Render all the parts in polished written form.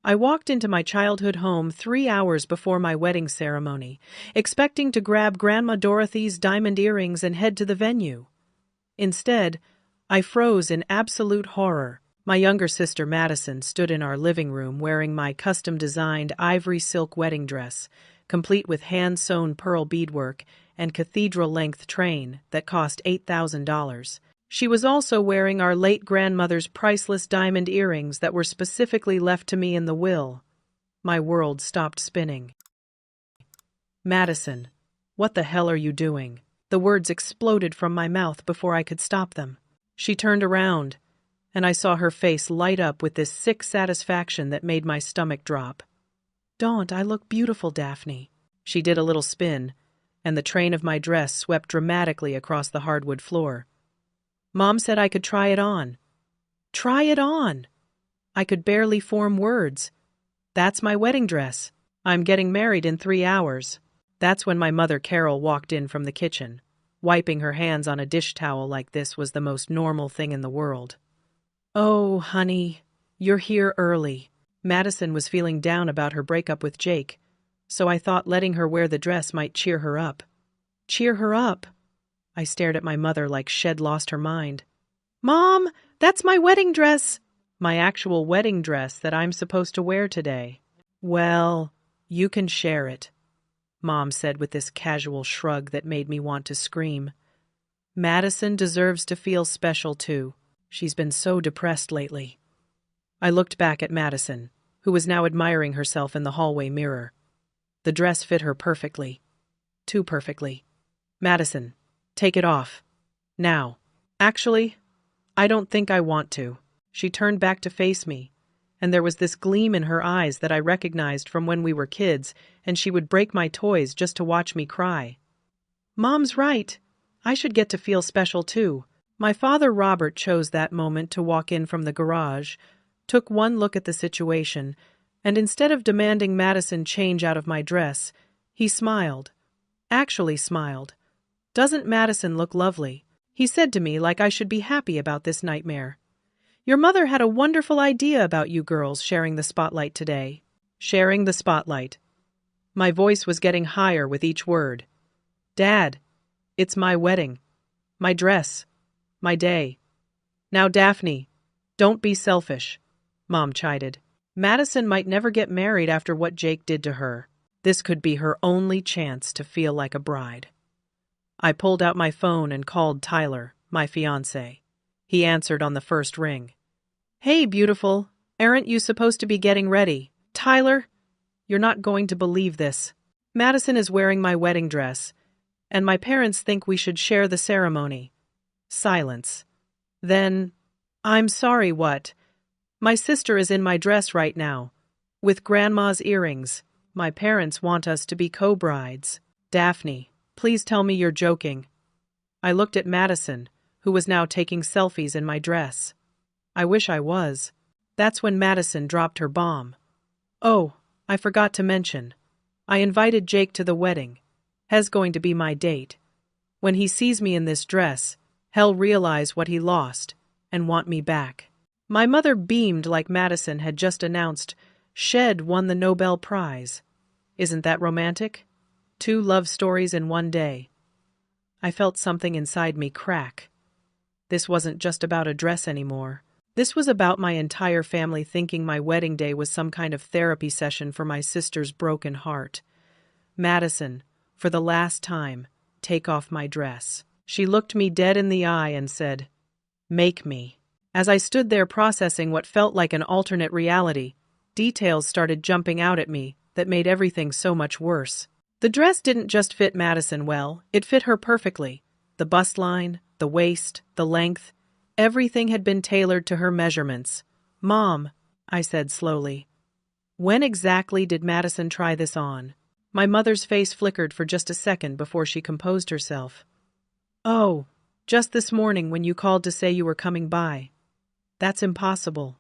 I walked into my childhood home 3 hours before my wedding ceremony, expecting to grab Grandma Dorothy's diamond earrings and head to the venue. Instead, I froze in absolute horror. My younger sister Madison stood in our living room wearing my custom-designed ivory silk wedding dress, complete with hand-sewn pearl beadwork and cathedral-length train that cost $8,000. She was also wearing our late grandmother's priceless diamond earrings that were specifically left to me in the will. My world stopped spinning. "Madison, what the hell are you doing?" The words exploded from my mouth before I could stop them. She turned around, and I saw her face light up with this sick satisfaction that made my stomach drop. "Don't I look beautiful, Daphne?" She did a little spin, and the train of my dress swept dramatically across the hardwood floor. "Mom said I could try it on." Try it on! I could barely form words. "That's my wedding dress. I'm getting married in 3 hours. That's when my mother Carol walked in from the kitchen. Wiping her hands on a dish towel like this was the most normal thing in the world. "Oh, honey, you're here early." Madison was feeling down about her breakup with Jake, so I thought letting her wear the dress might cheer her up. Cheer her up? I stared at my mother like she'd lost her mind. "Mom, that's my wedding dress!" My actual wedding dress that I'm supposed to wear today. "Well, you can share it," Mom said with this casual shrug that made me want to scream. Madison deserves to feel special too. She's been so depressed lately. I looked back at Madison, who was now admiring herself in the hallway mirror. The dress fit her perfectly. Too perfectly. "Madison, take it off. Now." "Actually, I don't think I want to." She turned back to face me, and there was this gleam in her eyes that I recognized from when we were kids, and she would break my toys just to watch me cry. Mom's right. I should get to feel special too. My father Robert chose that moment to walk in from the garage, took one look at the situation, and instead of demanding Madison change out of my dress, he smiled. Actually smiled. "Doesn't Madison look lovely?" he said to me like I should be happy about this nightmare. "Your mother had a wonderful idea about you girls sharing the spotlight today." Sharing the spotlight. My voice was getting higher with each word. "Dad, it's my wedding. My dress. My day. Now, Daphne, don't be selfish," Mom chided. Madison might never get married after what Jake did to her. This could be her only chance to feel like a bride. I pulled out my phone and called Tyler, my fiancé. He answered on the first ring. "Hey, beautiful. Aren't you supposed to be getting ready?" "Tyler, you're not going to believe this. Madison is wearing my wedding dress, and my parents think we should share the ceremony." Silence. Then, "I'm sorry, what?" "My sister is in my dress right now, with Grandma's earrings. My parents want us to be co-brides." "Daphne, please tell me you're joking." I looked at Madison, who was now taking selfies in my dress. I wish I was. That's when Madison dropped her bomb. "Oh, I forgot to mention. I invited Jake to the wedding. He's going to be my date. When he sees me in this dress, he'll realize what he lost and want me back." My mother beamed like Madison had just announced she'd won the Nobel Prize. Isn't that romantic? 2 love stories in one day. I felt something inside me crack. This wasn't just about a dress anymore. This was about my entire family thinking my wedding day was some kind of therapy session for my sister's broken heart. "Madison, for the last time, take off my dress." She looked me dead in the eye and said, "Make me." As I stood there processing what felt like an alternate reality, details started jumping out at me that made everything so much worse. The dress didn't just fit Madison well, it fit her perfectly. The bust line, the waist, the length, everything had been tailored to her measurements. "Mom," I said slowly, "when exactly did Madison try this on?" My mother's face flickered for just a second before she composed herself. "Oh, just this morning when you called to say you were coming by." "That's impossible."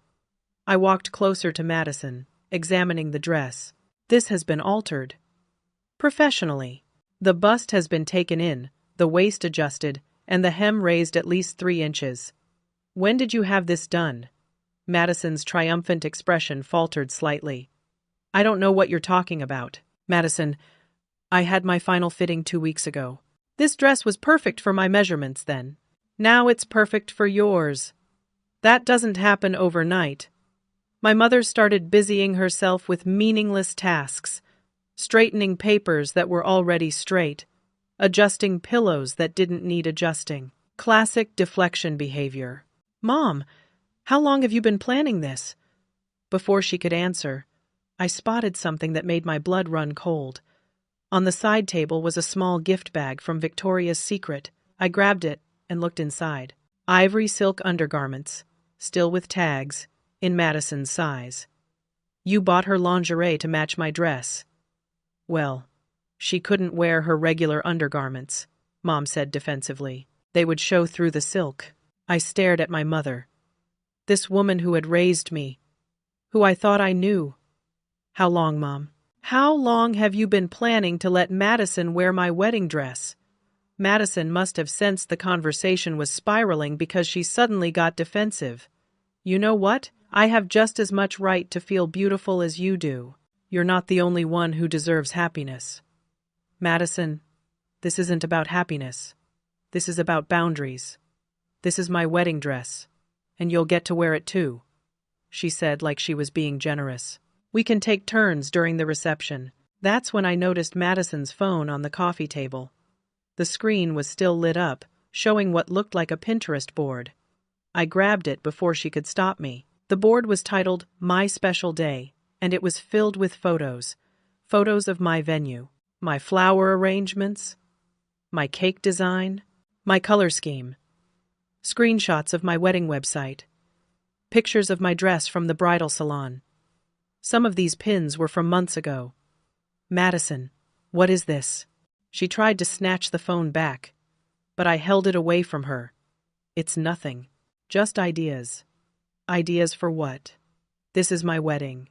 I walked closer to Madison, examining the dress. "This has been altered. Professionally. The bust has been taken in, the waist adjusted, and the hem raised at least 3 inches. When did you have this done?" Madison's triumphant expression faltered slightly. I don't know what you're talking about. Madison, I had my final fitting 2 weeks ago. This dress was perfect for my measurements then. Now it's perfect for yours. That doesn't happen overnight. My mother started busying herself with meaningless tasks, straightening papers that were already straight, adjusting pillows that didn't need adjusting. Classic deflection behavior. Mom, how long have you been planning this? Before she could answer, I spotted something that made my blood run cold. On the side table was a small gift bag from Victoria's Secret. I grabbed it and looked inside. Ivory silk undergarments, still with tags, in Madison's size. You bought her lingerie to match my dress. Well, she couldn't wear her regular undergarments, Mom said defensively. They would show through the silk. I stared at my mother. This woman who had raised me, who I thought I knew. How long, Mom? How long have you been planning to let Madison wear my wedding dress? Madison must have sensed the conversation was spiraling because she suddenly got defensive. You know what? I have just as much right to feel beautiful as you do. You're not the only one who deserves happiness. Madison, this isn't about happiness. This is about boundaries. This is my wedding dress, and you'll get to wear it too, she said like she was being generous. We can take turns during the reception. That's when I noticed Madison's phone on the coffee table. The screen was still lit up, showing what looked like a Pinterest board. I grabbed it before she could stop me. The board was titled My Special Day, and it was filled with photos. Photos of my venue, my flower arrangements, my cake design, my color scheme, screenshots of my wedding website, pictures of my dress from the bridal salon. Some of these pins were from months ago. Madison, what is this? She tried to snatch the phone back, but I held it away from her. It's nothing. Just ideas. Ideas for what? This is my wedding.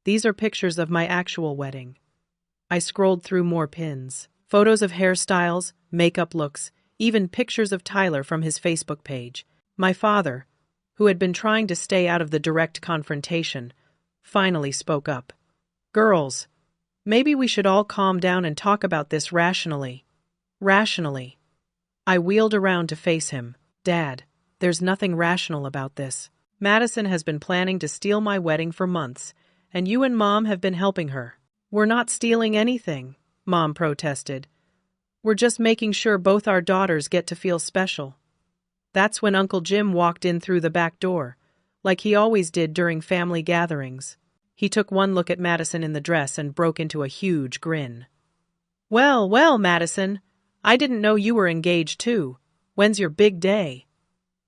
These are pictures of my actual wedding. I scrolled through more pins. Photos of hairstyles, makeup looks, even pictures of Tyler from his Facebook page. My father, who had been trying to stay out of the direct confrontation, finally spoke up. Girls, maybe we should all calm down and talk about this rationally. Rationally. I wheeled around to face him. Dad, there's nothing rational about this. Madison has been planning to steal my wedding for months, and you and Mom have been helping her. We're not stealing anything, Mom protested. We're just making sure both our daughters get to feel special. That's when Uncle Jim walked in through the back door, like he always did during family gatherings. He took one look at Madison in the dress and broke into a huge grin. Well, well, Madison, I didn't know you were engaged too. When's your big day?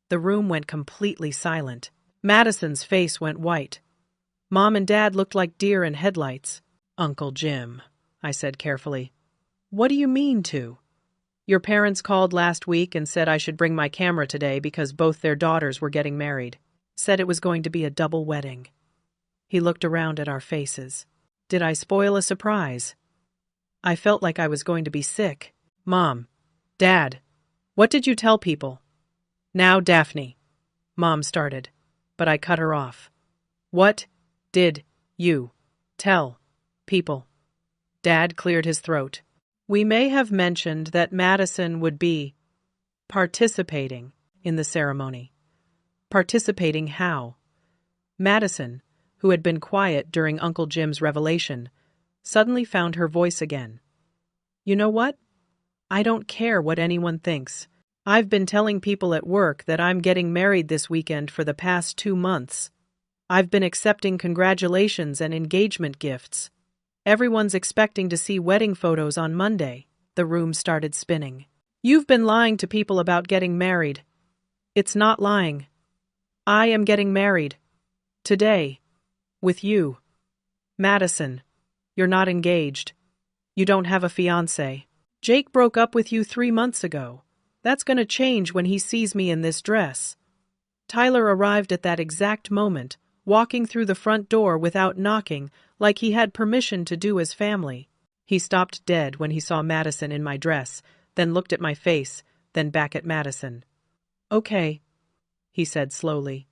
The room went completely silent. Madison's face went white. Mom and Dad looked like deer in headlights. Uncle Jim, I said carefully. What do you mean to? Your parents called last week and said I should bring my camera today because both their daughters were getting married. Said it was going to be a double wedding. He looked around at our faces. Did I spoil a surprise? I felt like I was going to be sick. Mom, Dad, what did you tell people? Now, Daphne, Mom started, but I cut her off. What did you tell people? Dad cleared his throat. We may have mentioned that Madison would be participating in the ceremony. Participating how? Madison, who had been quiet during Uncle Jim's revelation, suddenly found her voice again. You know what? I don't care what anyone thinks. I've been telling people at work that I'm getting married this weekend for the past 2 months. I've been accepting congratulations and engagement gifts. Everyone's expecting to see wedding photos on Monday. The room started spinning. You've been lying to people about getting married. It's not lying. I am getting married. Today. With you. Madison, you're not engaged. You don't have a fiancé. Jake broke up with you 3 months ago. That's going to change when he sees me in this dress. Tyler arrived at that exact moment, walking through the front door without knocking, like he had permission to do as family. He stopped dead when he saw Madison in my dress, then looked at my face, then back at Madison. Okay, he said slowly.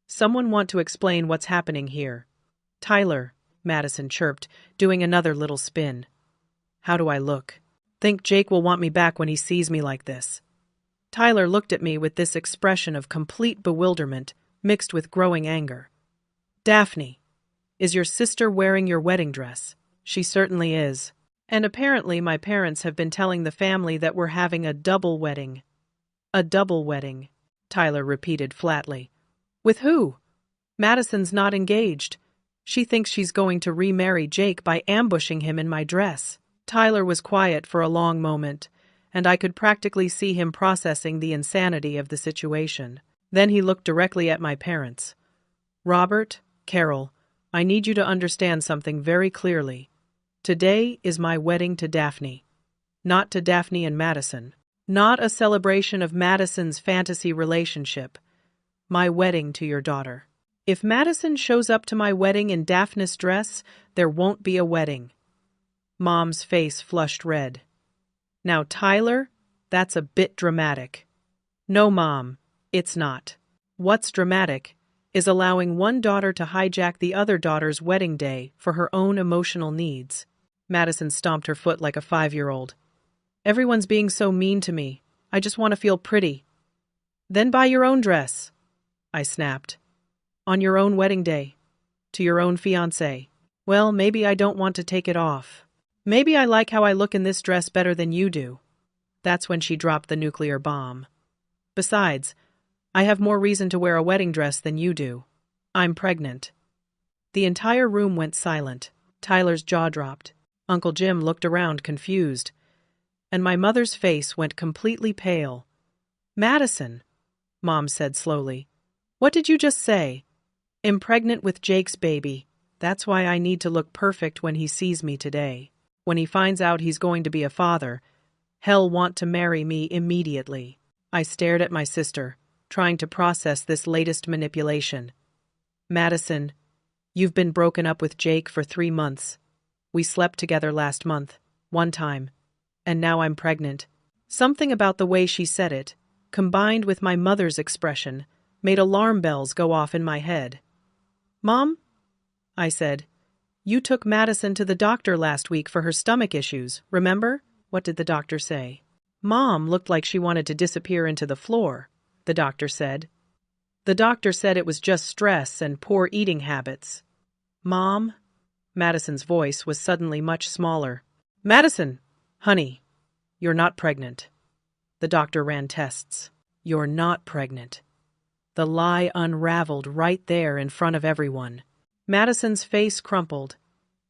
Someone want to explain what's happening here. Tyler, Madison chirped, doing another little spin. How do I look? Think Jake will want me back when he sees me like this. Tyler looked at me with this expression of complete bewilderment mixed with growing anger. Daphne, is your sister wearing your wedding dress? She certainly is. And apparently my parents have been telling the family that we're having a double wedding. A double wedding, Tyler repeated flatly. With who? Madison's not engaged. She thinks she's going to remarry Jake by ambushing him in my dress. Tyler was quiet for a long moment, and I could practically see him processing the insanity of the situation. Then he looked directly at my parents. Robert, Carol, I need you to understand something very clearly. Today is my wedding to Daphne. Not to Daphne and Madison. Not a celebration of Madison's fantasy relationship. My wedding to your daughter. If Madison shows up to my wedding in Daphne's dress, there won't be a wedding. Mom's face flushed red. Now, Tyler, that's a bit dramatic. No, Mom, it's not. What's dramatic is allowing one daughter to hijack the other daughter's wedding day for her own emotional needs. Madison stomped her foot like a 5-year-old. Everyone's being so mean to me. I just want to feel pretty. Then buy your own dress, I snapped. On your own wedding day. To your own fiancé. Well, maybe I don't want to take it off. Maybe I like how I look in this dress better than you do. That's when she dropped the nuclear bomb. Besides, I have more reason to wear a wedding dress than you do. I'm pregnant. The entire room went silent. Tyler's jaw dropped. Uncle Jim looked around confused. And my mother's face went completely pale. Madison, Mom said slowly. What did you just say? I'm pregnant with Jake's baby. That's why I need to look perfect when he sees me today. When he finds out he's going to be a father, he'll want to marry me immediately. I stared at my sister, trying to process this latest manipulation. Madison, you've been broken up with Jake for 3 months. We slept together last month, one time, and now I'm pregnant. Something about the way she said it, combined with my mother's expression, made alarm bells go off in my head. Mom? I said. You took Madison to the doctor last week for her stomach issues, remember? What did the doctor say? Mom looked like she wanted to disappear into the floor, the doctor said. The doctor said it was just stress and poor eating habits. Mom? Madison's voice was suddenly much smaller. Madison! Honey, you're not pregnant. The doctor ran tests. You're not pregnant. The lie unraveled right there in front of everyone. Madison's face crumpled,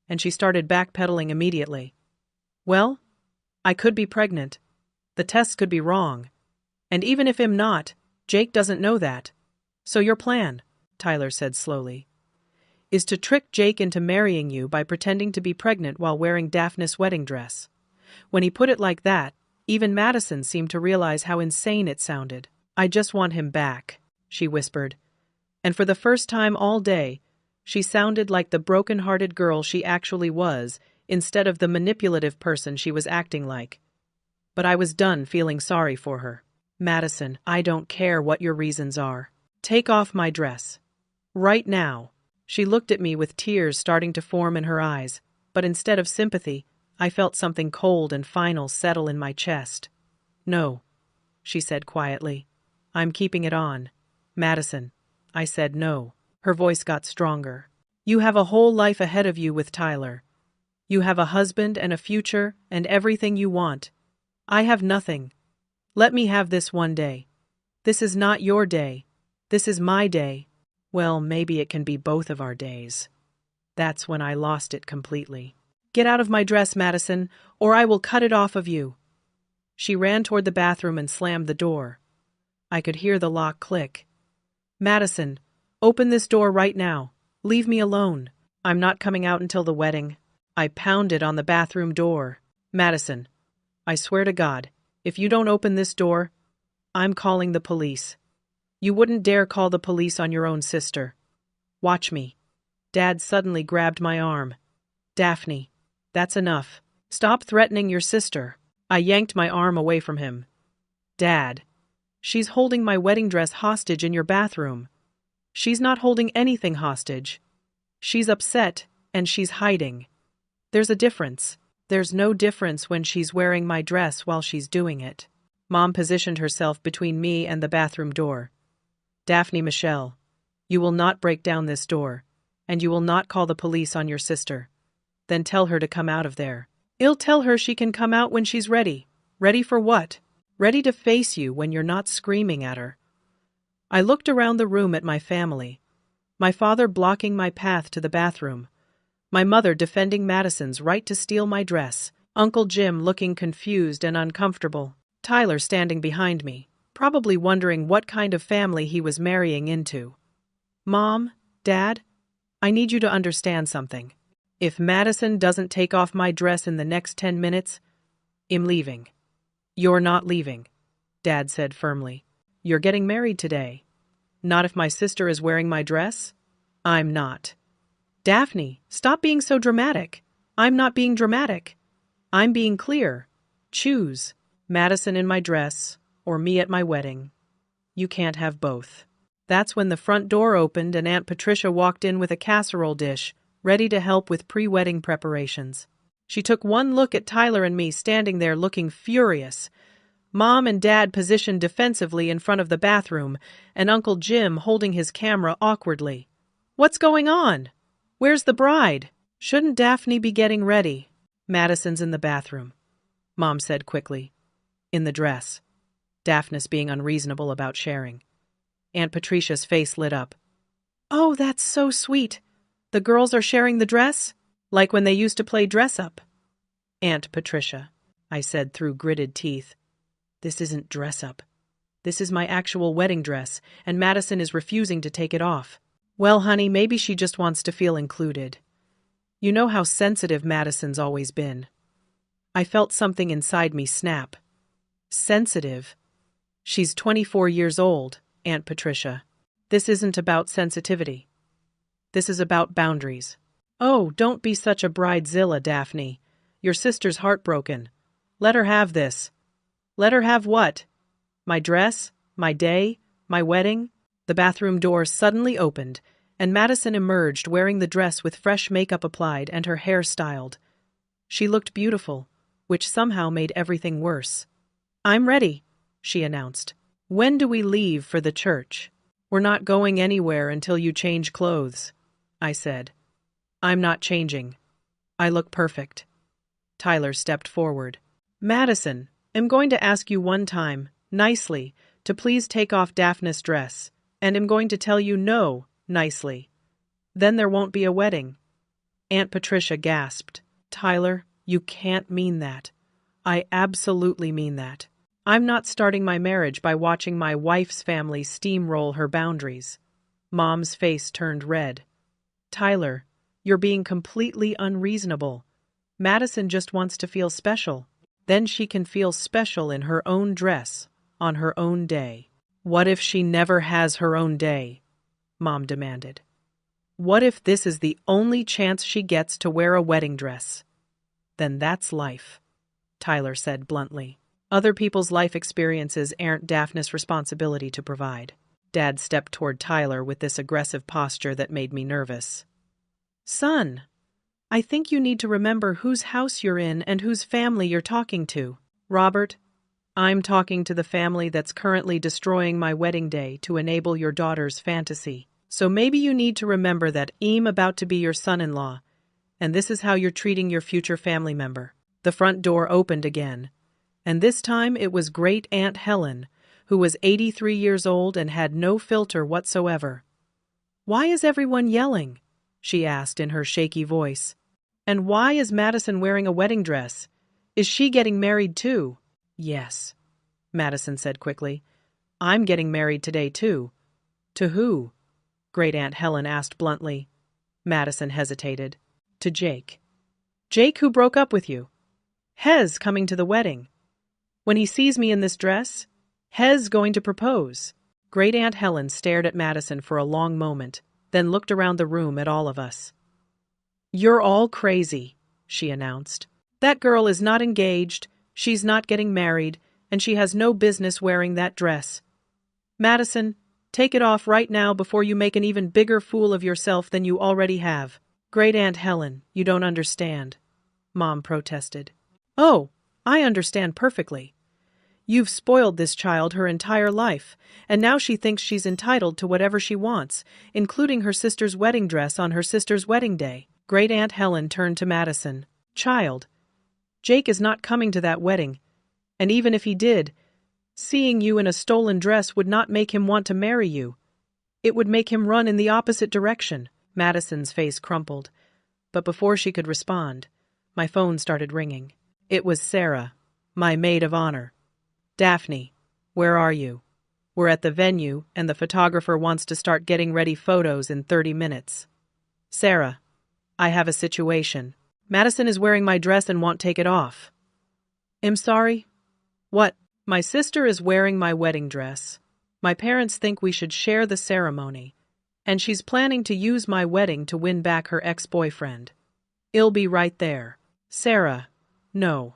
and she started backpedaling immediately. Well, I could be pregnant. The tests could be wrong. And even if I'm not, Jake doesn't know that. So your plan, Tyler said slowly, is to trick Jake into marrying you by pretending to be pregnant while wearing Daphne's wedding dress. When he put it like that, even Madison seemed to realize how insane it sounded. I just want him back, she whispered. And for the first time all day, she sounded like the broken-hearted girl she actually was, instead of the manipulative person she was acting like. But I was done feeling sorry for her. Madison, I don't care what your reasons are. Take off my dress. Right now. She looked at me with tears starting to form in her eyes, but instead of sympathy, I felt something cold and final settle in my chest. No, she said quietly. I'm keeping it on. Madison, I said no. Her voice got stronger. You have a whole life ahead of you with Tyler. You have a husband and a future and everything you want. I have nothing. Let me have this one day. This is not your day. This is my day. Well, maybe it can be both of our days. That's when I lost it completely. Get out of my dress, Madison, or I will cut it off of you. She ran toward the bathroom and slammed the door. I could hear the lock click. Madison, open this door right now. Leave me alone. I'm not coming out until the wedding. I pounded on the bathroom door. Madison, I swear to God, if you don't open this door, I'm calling the police. You wouldn't dare call the police on your own sister. Watch me. Dad suddenly grabbed my arm. Daphne, that's enough. Stop threatening your sister. I yanked my arm away from him. Dad, she's holding my wedding dress hostage in your bathroom. She's not holding anything hostage. She's upset, and she's hiding. There's a difference. There's no difference when she's wearing my dress while she's doing it. Mom positioned herself between me and the bathroom door. Daphne, Michelle, you will not break down this door, and you will not call the police on your sister. Then tell her to come out of there. I'll tell her she can come out when she's ready. Ready for what? Ready to face you when you're not screaming at her. I looked around the room at my family. My father blocking my path to the bathroom. My mother defending Madison's right to steal my dress. Uncle Jim looking confused and uncomfortable. Tyler standing behind me, probably wondering what kind of family he was marrying into. Mom, Dad, I need you to understand something. If Madison doesn't take off my dress in the next 10 minutes, I'm leaving. You're not leaving, Dad said firmly. You're getting married today. Not if my sister is wearing my dress? I'm not. Daphne, stop being so dramatic. I'm not being dramatic. I'm being clear. Choose. Madison in my dress, or me at my wedding. You can't have both. That's when the front door opened and Aunt Patricia walked in with a casserole dish, ready to help with pre-wedding preparations. She took one look at Tyler and me standing there looking furious. Mom and Dad positioned defensively in front of the bathroom, and Uncle Jim holding his camera awkwardly. What's going on? Where's the bride? Shouldn't Daphne be getting ready? Madison's in the bathroom, Mom said quickly. In the dress. Daphnis being unreasonable about sharing. Aunt Patricia's face lit up. Oh, that's so sweet. The girls are sharing the dress? Like when they used to play dress-up. Aunt Patricia, I said through gritted teeth. This isn't dress-up. This is my actual wedding dress, and Madison is refusing to take it off. Well, honey, maybe she just wants to feel included. You know how sensitive Madison's always been. I felt something inside me snap. Sensitive? She's 24 years old, Aunt Patricia. This isn't about sensitivity. This is about boundaries. Oh, don't be such a bridezilla, Daphne. Your sister's heartbroken. Let her have this. Let her have what? My dress? My day? My wedding? The bathroom door suddenly opened, and Madison emerged wearing the dress with fresh makeup applied and her hair styled. She looked beautiful, which somehow made everything worse. I'm ready, she announced. When do we leave for the church? We're not going anywhere until you change clothes, I said. I'm not changing. I look perfect. Tyler stepped forward. Madison, I'm going to ask you one time, nicely, to please take off Daphne's dress, and I'm going to tell you no, nicely. Then there won't be a wedding. Aunt Patricia gasped. Tyler, you can't mean that. I absolutely mean that. I'm not starting my marriage by watching my wife's family steamroll her boundaries. Mom's face turned red. Tyler, you're being completely unreasonable. Madison just wants to feel special. Then she can feel special in her own dress, on her own day. What if she never has her own day? Mom demanded. What if this is the only chance she gets to wear a wedding dress? Then that's life, Tyler said bluntly. Other people's life experiences aren't Daphne's responsibility to provide. Dad stepped toward Tyler with this aggressive posture that made me nervous. Son, I think you need to remember whose house you're in and whose family you're talking to. Robert, I'm talking to the family that's currently destroying my wedding day to enable your daughter's fantasy. So maybe you need to remember that I'm about to be your son-in-law, and this is how you're treating your future family member. The front door opened again, and this time it was Great Aunt Helen, who was 83 years old and had no filter whatsoever. Why is everyone yelling? She asked in her shaky voice. And why is Madison wearing a wedding dress? Is she getting married too? Yes, Madison said quickly. I'm getting married today too. To who? Great Aunt Helen asked bluntly. Madison hesitated. To Jake. Jake who broke up with you. Hez coming to the wedding. When he sees me in this dress, Hez going to propose. Great Aunt Helen stared at Madison for a long moment, then looked around the room at all of us. You're all crazy, she announced. That girl is not engaged, she's not getting married, and she has no business wearing that dress. Madison, Take it off right now before you make an even bigger fool of yourself than you already have. Great Aunt Helen, you don't understand, Mom protested. Oh, I understand perfectly. You've spoiled this child her entire life, and now she thinks she's entitled to whatever she wants, including her sister's wedding dress on her sister's wedding day. Great Aunt Helen turned to Madison. Child, Jake is not coming to that wedding, and even if he did, seeing you in a stolen dress would not make him want to marry you. It would make him run in the opposite direction. Madison's face crumpled, but before she could respond, my phone started ringing. It was Sarah, my maid of honor. Daphne, where are you? We're at the venue, and the photographer wants to start getting ready photos in 30 minutes. Sarah, I have a situation. Madison is wearing my dress and won't take it off. I'm sorry? What? My sister is wearing my wedding dress. My parents think we should share the ceremony, and she's planning to use my wedding to win back her ex-boyfriend. I'll be right there. Sarah, no.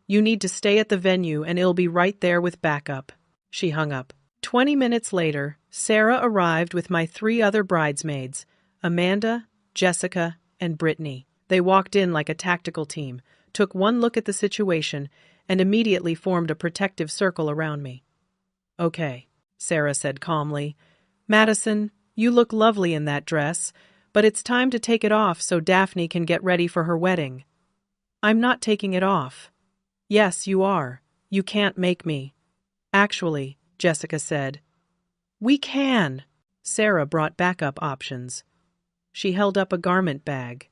You need to stay at the venue and I'll be right there with backup. She hung up. 20 minutes later, Sarah arrived with my 3 other bridesmaids, Amanda, Jessica, and Brittany. They walked in like a tactical team, took one look at the situation, and immediately formed a protective circle around me. Okay, Sarah said calmly. Madison, you look lovely in that dress, but it's time to take it off so Daphne can get ready for her wedding. I'm not taking it off. Yes, you are. You can't make me. Actually, Jessica said. We can. Sarah brought backup options. She held up a garment bag.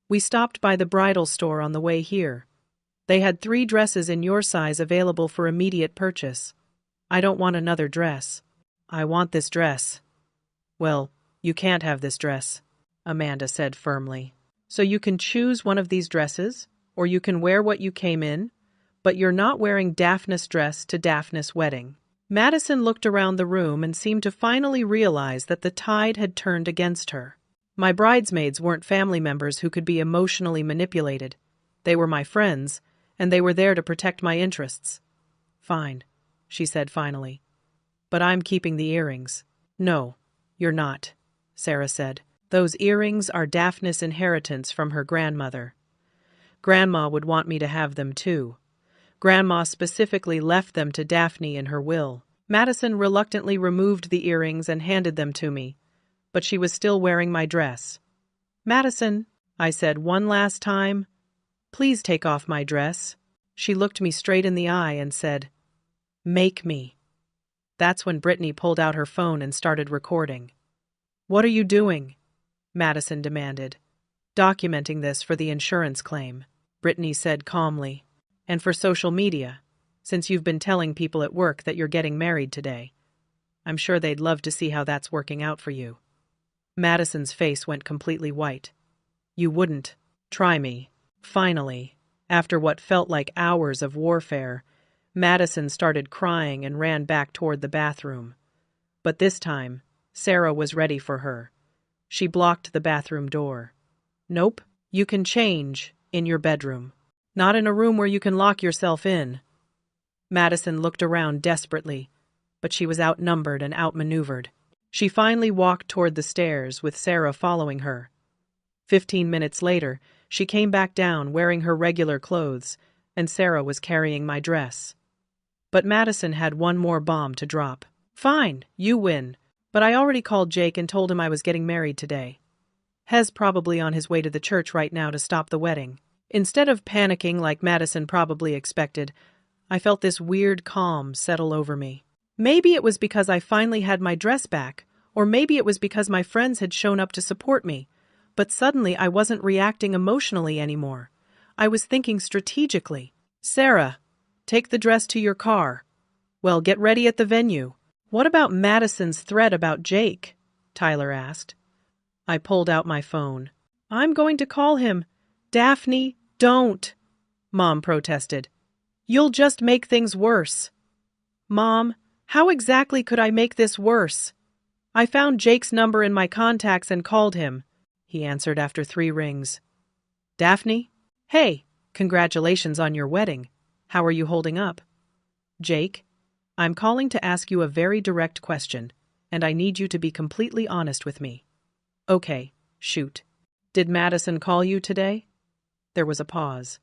We stopped by the bridal store on the way here. They had 3 dresses in your size available for immediate purchase. I don't want another dress. I want this dress. Well, you can't have this dress, Amanda said firmly. So you can choose one of these dresses, or you can wear what you came in, but you're not wearing Daphne's dress to Daphne's wedding. Madison looked around the room and seemed to finally realize that the tide had turned against her. My bridesmaids weren't family members who could be emotionally manipulated. They were my friends, and they were there to protect my interests. Fine, she said finally. But I'm keeping the earrings. No, you're not, Sarah said. Those earrings are Daphne's inheritance from her grandmother. Grandma would want me to have them too. Grandma specifically left them to Daphne in her will. Madison reluctantly removed the earrings and handed them to me, but she was still wearing my dress. Madison, I said one last time, please take off my dress. She looked me straight in the eye and said, Make me. That's when Brittany pulled out her phone and started recording. What are you doing? Madison demanded. Documenting this for the insurance claim, Brittany said calmly. And for social media, since you've been telling people at work that you're getting married today. I'm sure they'd love to see how that's working out for you. Madison's face went completely white. You wouldn't. Try me. Finally, after what felt like hours of warfare, Madison started crying and ran back toward the bathroom. But this time, Sarah was ready for her. She blocked the bathroom door. Nope, you can change in your bedroom. Not in a room where you can lock yourself in. Madison looked around desperately, but she was outnumbered and outmaneuvered. She finally walked toward the stairs with Sarah following her. 15 minutes later, she came back down wearing her regular clothes, and Sarah was carrying my dress. But Madison had one more bomb to drop. Fine, you win, but I already called Jake and told him I was getting married today. Hez probably on his way to the church right now to stop the wedding. Instead of panicking like Madison probably expected, I felt this weird calm settle over me. Maybe it was because I finally had my dress back, or maybe it was because my friends had shown up to support me, but suddenly I wasn't reacting emotionally anymore. I was thinking strategically. Sarah, take the dress to your car. Well, get ready at the venue. What about Madison's threat about Jake? Tyler asked. I pulled out my phone. I'm going to call him. Daphne, don't, Mom protested. You'll just make things worse. Mom, how exactly could I make this worse? I found Jake's number in my contacts and called him, he answered after 3 rings. Daphne? Hey, congratulations on your wedding. How are you holding up? Jake, I'm calling to ask you a very direct question, and I need you to be completely honest with me. Okay, shoot. Did Madison call you today? There was a pause.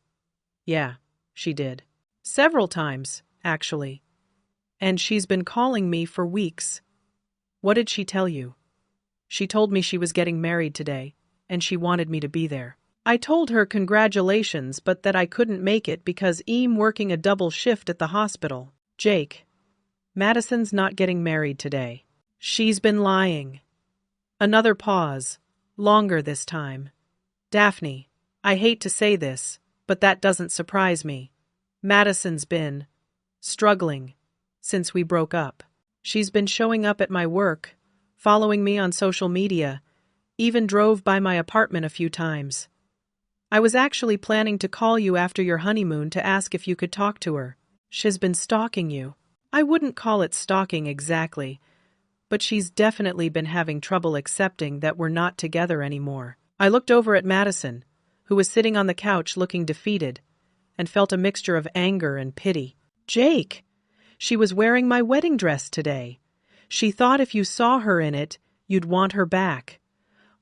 Yeah, she did. Several times, actually. And she's been calling me for weeks. What did she tell you? She told me she was getting married today, and she wanted me to be there. I told her congratulations, but that I couldn't make it because I'm working a double shift at the hospital. Jake, Madison's not getting married today. She's been lying. Another pause, longer this time. Daphne, I hate to say this, but that doesn't surprise me. Madison's been struggling since we broke up. She's been showing up at my work, following me on social media, even drove by my apartment a few times. I was actually planning to call you after your honeymoon to ask if you could talk to her. She's been stalking you. I wouldn't call it stalking exactly, but she's definitely been having trouble accepting that we're not together anymore. I looked over at Madison, who was sitting on the couch looking defeated, and felt a mixture of anger and pity. Jake! She was wearing my wedding dress today. She thought if you saw her in it, you'd want her back.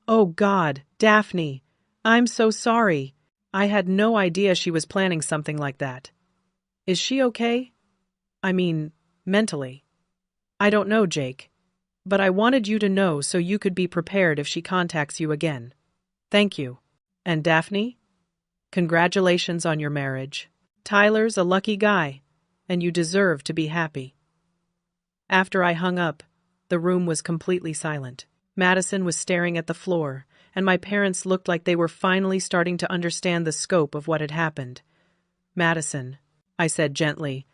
Oh God, Daphne, I'm so sorry. I had no idea she was planning something like that. Is she okay? I mean, mentally. I don't know, Jake. But I wanted you to know so you could be prepared if she contacts you again. Thank you. And Daphne? Congratulations on your marriage. Tyler's a lucky guy, and you deserve to be happy. After I hung up, the room was completely silent. Madison was staring at the floor, and my parents looked like they were finally starting to understand the scope of what had happened. Madison, I said gently,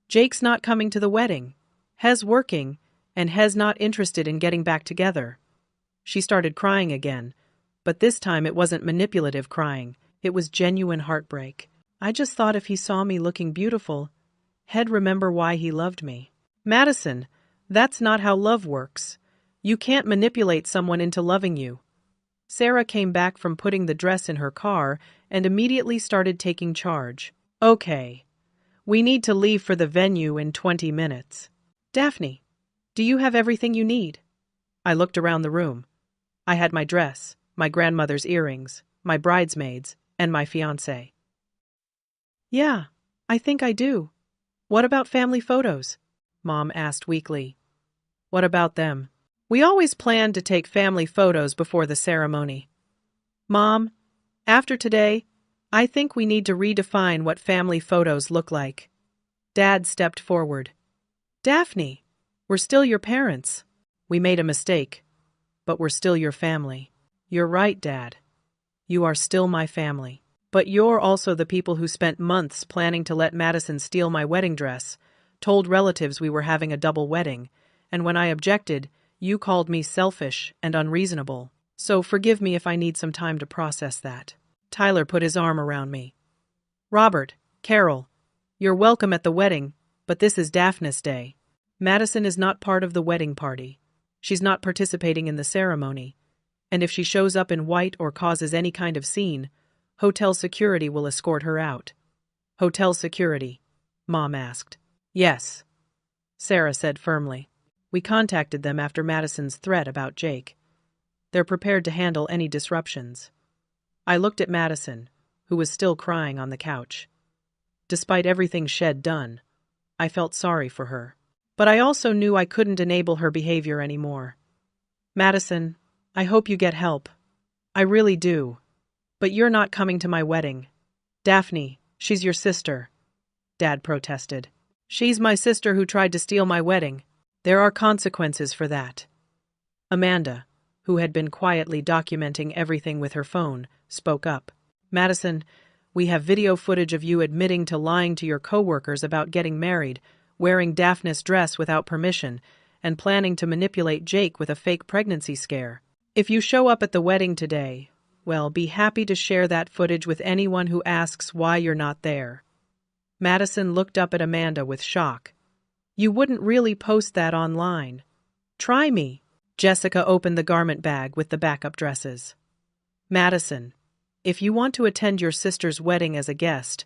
Jake's not coming to the wedding. Hez working, and Hez not interested in getting back together. She started crying again, but this time it wasn't manipulative crying. It was genuine heartbreak. I just thought if he saw me looking beautiful, he'd remember why he loved me. Madison, that's not how love works. You can't manipulate someone into loving you. Sarah came back from putting the dress in her car and immediately started taking charge. Okay. We need to leave for the venue in 20 minutes. Daphne, do you have everything you need? I looked around the room. I had my dress, my grandmother's earrings, my bridesmaids, and my fiancé. Yeah, I think I do. What about family photos? Mom asked weakly. What about them? We always planned to take family photos before the ceremony. Mom, after today, I think we need to redefine what family photos look like. Dad stepped forward. Daphne, we're still your parents. We made a mistake, but we're still your family. You're right, Dad. You are still my family. But you're also the people who spent months planning to let Madison steal my wedding dress, told relatives we were having a double wedding, and when I objected, you called me selfish and unreasonable. So forgive me if I need some time to process that. Tyler put his arm around me. Robert, Carol, you're welcome at the wedding, but this is Daphne's day. Madison is not part of the wedding party. She's not participating in the ceremony. And if she shows up in white or causes any kind of scene, hotel security will escort her out. Hotel security? Mom asked. Yes, Sarah said firmly. We contacted them after Madison's threat about Jake. They're prepared to handle any disruptions. I looked at Madison, who was still crying on the couch. Despite everything she'd done, I felt sorry for her. But I also knew I couldn't enable her behavior anymore. Madison, I hope you get help. I really do. But you're not coming to my wedding. Daphne, she's your sister. Dad protested. She's my sister who tried to steal my wedding. There are consequences for that. Amanda, who had been quietly documenting everything with her phone, spoke up. Madison, we have video footage of you admitting to lying to your coworkers about getting married, wearing Daphne's dress without permission, and planning to manipulate Jake with a fake pregnancy scare. If you show up at the wedding today, well, be happy to share that footage with anyone who asks why you're not there. Madison looked up at Amanda with shock. You wouldn't really post that online. Try me. Jessica opened the garment bag with the backup dresses. Madison, if you want to attend your sister's wedding as a guest,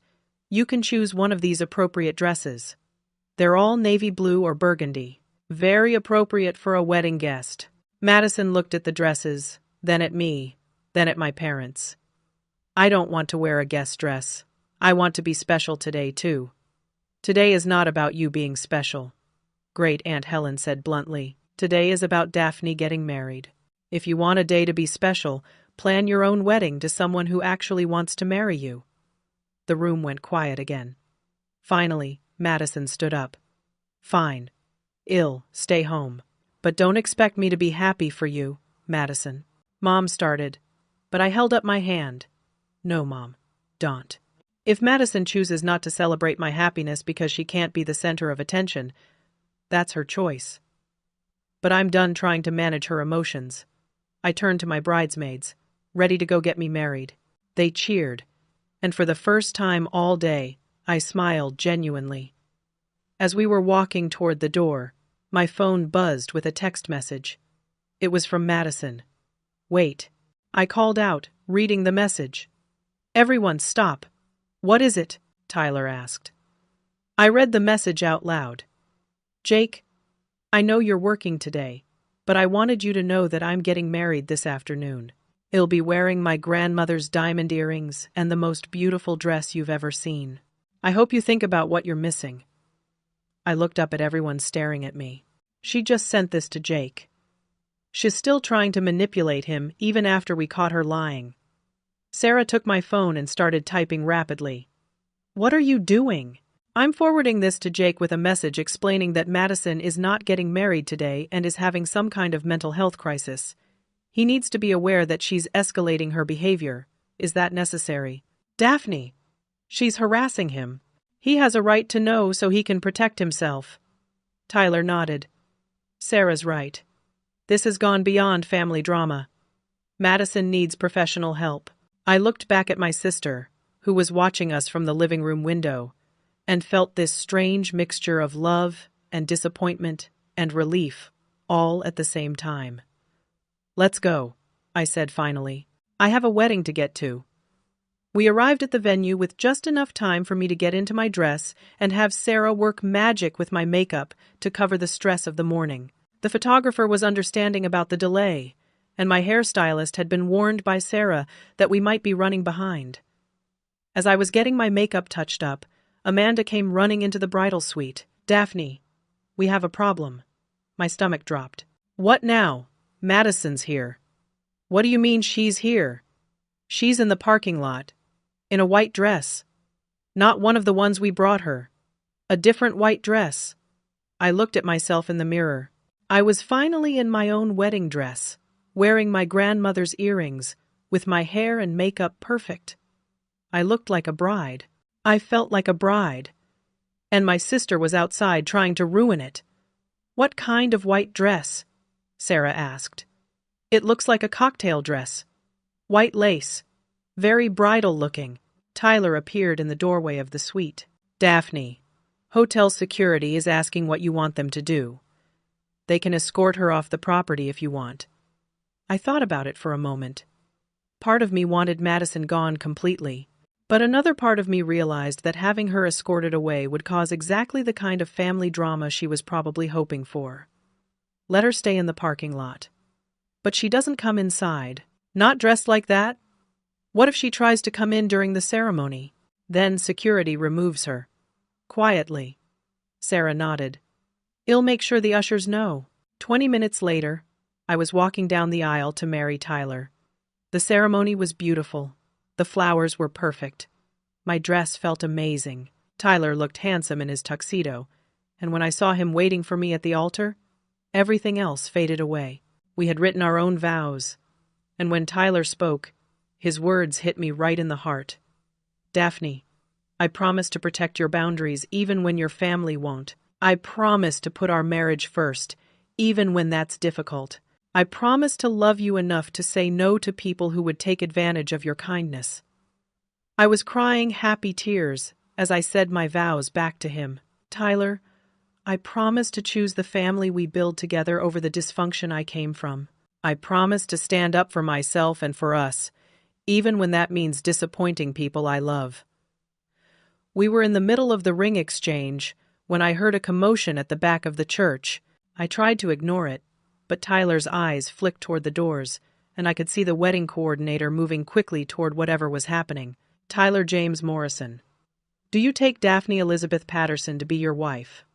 you can choose one of these appropriate dresses. They're all navy blue or burgundy. Very appropriate for a wedding guest. Madison looked at the dresses, then at me, then at my parents. I don't want to wear a guest dress. I want to be special today, too. Today is not about you being special. Great Aunt Helen said bluntly. Today is about Daphne getting married. If you want a day to be special, plan your own wedding to someone who actually wants to marry you. The room went quiet again. Finally, Madison stood up. Fine. Stay home. But don't expect me to be happy for you, Madison. Mom started, but I held up my hand. No, Mom. Don't. If Madison chooses not to celebrate my happiness because she can't be the center of attention, that's her choice. But I'm done trying to manage her emotions. I turned to my bridesmaids, ready to go get me married. They cheered, and for the first time all day, I smiled genuinely. As we were walking toward the door, my phone buzzed with a text message. It was from Madison. Wait. I called out, reading the message. Everyone stop. What is it? Tyler asked. I read the message out loud. Jake, I know you're working today, but I wanted you to know that I'm getting married this afternoon. I'll be wearing my grandmother's diamond earrings and the most beautiful dress you've ever seen. I hope you think about what you're missing. I looked up at everyone staring at me. She just sent this to Jake. She's still trying to manipulate him even after we caught her lying. Sarah took my phone and started typing rapidly. What are you doing? I'm forwarding this to Jake with a message explaining that Madison is not getting married today and is having some kind of mental health crisis. He needs to be aware that she's escalating her behavior. Is that necessary? Daphne. She's harassing him. He has a right to know so he can protect himself. Tyler nodded. Sarah's right. This has gone beyond family drama. Madison needs professional help. I looked back at my sister, who was watching us from the living room window, and felt this strange mixture of love and disappointment and relief, all at the same time. Let's go, I said finally. I have a wedding to get to. We arrived at the venue with just enough time for me to get into my dress and have Sarah work magic with my makeup to cover the stress of the morning. The photographer was understanding about the delay, and my hairstylist had been warned by Sarah that we might be running behind. As I was getting my makeup touched up, Amanda came running into the bridal suite. Daphne, we have a problem. My stomach dropped. What now? Madison's here. What do you mean she's here? She's in the parking lot. In a white dress. Not one of the ones we brought her. A different white dress. I looked at myself in the mirror. I was finally in my own wedding dress, wearing my grandmother's earrings, with my hair and makeup perfect. I looked like a bride. I felt like a bride. And my sister was outside trying to ruin it. What kind of white dress? Sarah asked. It looks like a cocktail dress. White lace. Very bridal looking. Tyler appeared in the doorway of the suite. Daphne, hotel security is asking what you want them to do. They can escort her off the property if you want. I thought about it for a moment. Part of me wanted Madison gone completely, but another part of me realized that having her escorted away would cause exactly the kind of family drama she was probably hoping for. Let her stay in the parking lot. But she doesn't come inside. Not dressed like that? What if she tries to come in during the ceremony? Then security removes her. Quietly. Sarah nodded. I'll make sure the ushers know. 20 minutes later, I was walking down the aisle to marry Tyler. The ceremony was beautiful. The flowers were perfect. My dress felt amazing. Tyler looked handsome in his tuxedo, and when I saw him waiting for me at the altar, everything else faded away. We had written our own vows, and when Tyler spoke, his words hit me right in the heart. Daphne, I promise to protect your boundaries even when your family won't. I promise to put our marriage first, even when that's difficult. I promise to love you enough to say no to people who would take advantage of your kindness. I was crying happy tears as I said my vows back to him. Tyler, I promise to choose the family we build together over the dysfunction I came from. I promise to stand up for myself and for us, even when that means disappointing people I love. We were in the middle of the ring exchange when I heard a commotion at the back of the church. I tried to ignore it, but Tyler's eyes flicked toward the doors, and I could see the wedding coordinator moving quickly toward whatever was happening. Tyler James Morrison. Do you take Daphne Elizabeth Patterson to be your wife?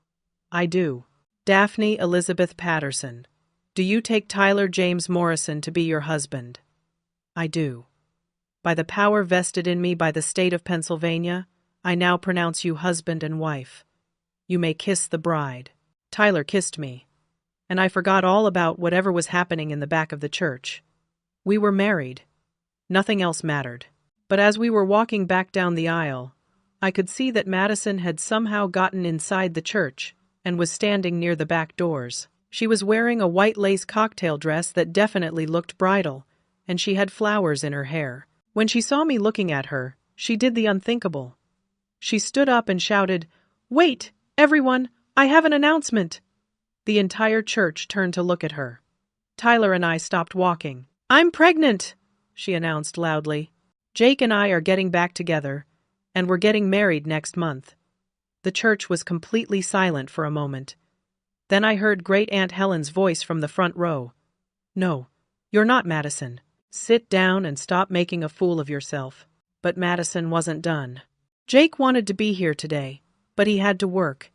I do. Daphne Elizabeth Patterson. Do you take Tyler James Morrison to be your husband? I do. By the power vested in me by the state of Pennsylvania, I now pronounce you husband and wife. You may kiss the bride. Tyler kissed me, and I forgot all about whatever was happening in the back of the church. We were married. Nothing else mattered. But as we were walking back down the aisle, I could see that Madison had somehow gotten inside the church and was standing near the back doors. She was wearing a white lace cocktail dress that definitely looked bridal, and she had flowers in her hair. When she saw me looking at her, she did the unthinkable. She stood up and shouted, "Wait, everyone, I have an announcement." The entire church turned to look at her. Tyler and I stopped walking. "I'm pregnant," she announced loudly. "Jake and I are getting back together, and we're getting married next month." The church was completely silent for a moment. Then I heard Great Aunt Helen's voice from the front row. "No, you're not, Madison. Sit down and stop making a fool of yourself." But Madison wasn't done. "Jake wanted to be here today, but he had to work.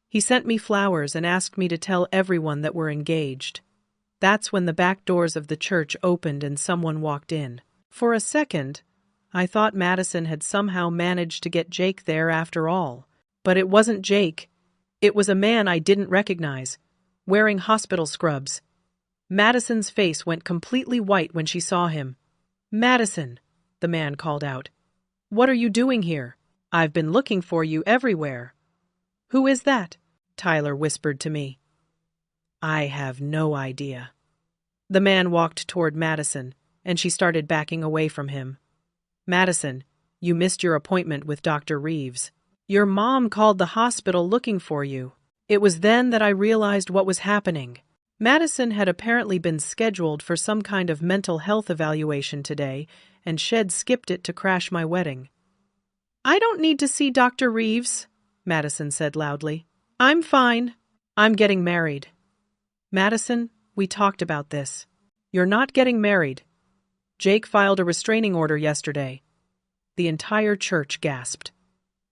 He sent me flowers and asked me to tell everyone that we're engaged." That's when the back doors of the church opened and someone walked in. For a second, I thought Madison had somehow managed to get Jake there after all. But it wasn't Jake. It was a man I didn't recognize, wearing hospital scrubs. Madison's face went completely white when she saw him. "Madison," the man called out. "What are you doing here? I've been looking for you everywhere." "Who is that?" Tyler whispered to me. "I have no idea." The man walked toward Madison, and she started backing away from him. "Madison, you missed your appointment with Dr. Reeves. Your mom called the hospital looking for you." It was then that I realized what was happening. Madison had apparently been scheduled for some kind of mental health evaluation today, and Shed skipped it to crash my wedding. "I don't need to see Dr. Reeves," Madison said loudly. "I'm fine. I'm getting married." "Madison, we talked about this. You're not getting married. Jake filed a restraining order yesterday." The entire church gasped.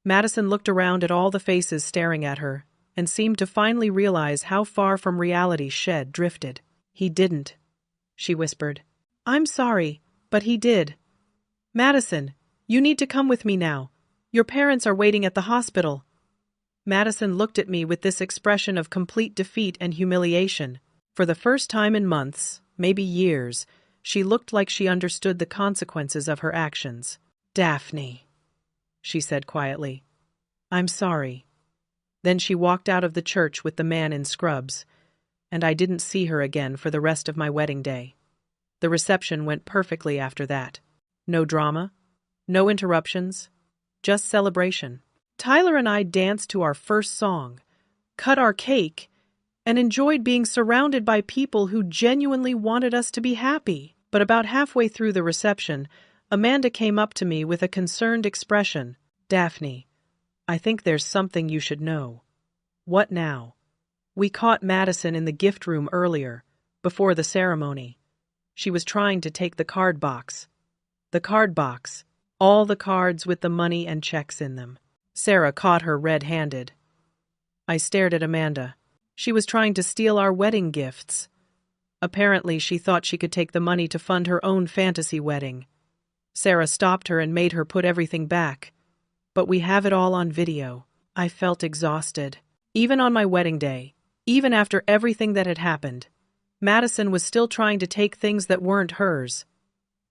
Madison looked around at all the faces staring at her and seemed to finally realize how far from reality Shed drifted. "He didn't," she whispered. "I'm sorry, but he did. Madison, you need to come with me now. Your parents are waiting at the hospital." Madison looked at me with this expression of complete defeat and humiliation. For the first time in months, maybe years, she looked like she understood the consequences of her actions. "Daphne," she said quietly. "I'm sorry." Then she walked out of the church with the man in scrubs, and I didn't see her again for the rest of my wedding day. The reception went perfectly after that. No drama, no interruptions, just celebration. Tyler and I danced to our first song, cut our cake, and enjoyed being surrounded by people who genuinely wanted us to be happy. But about halfway through the reception, Amanda came up to me with a concerned expression. "Daphne, I think there's something you should know." "What now?" "We caught Madison in the gift room earlier, before the ceremony. She was trying to take the card box." "The card box, all the cards with the money and checks in them." Sarah caught her red-handed. I stared at Amanda. "She was trying to steal our wedding gifts. Apparently she thought she could take the money to fund her own fantasy wedding." Sarah stopped her and made her put everything back. "But we have it all on video." I felt exhausted. Even on my wedding day, even after everything that had happened, Madison was still trying to take things that weren't hers.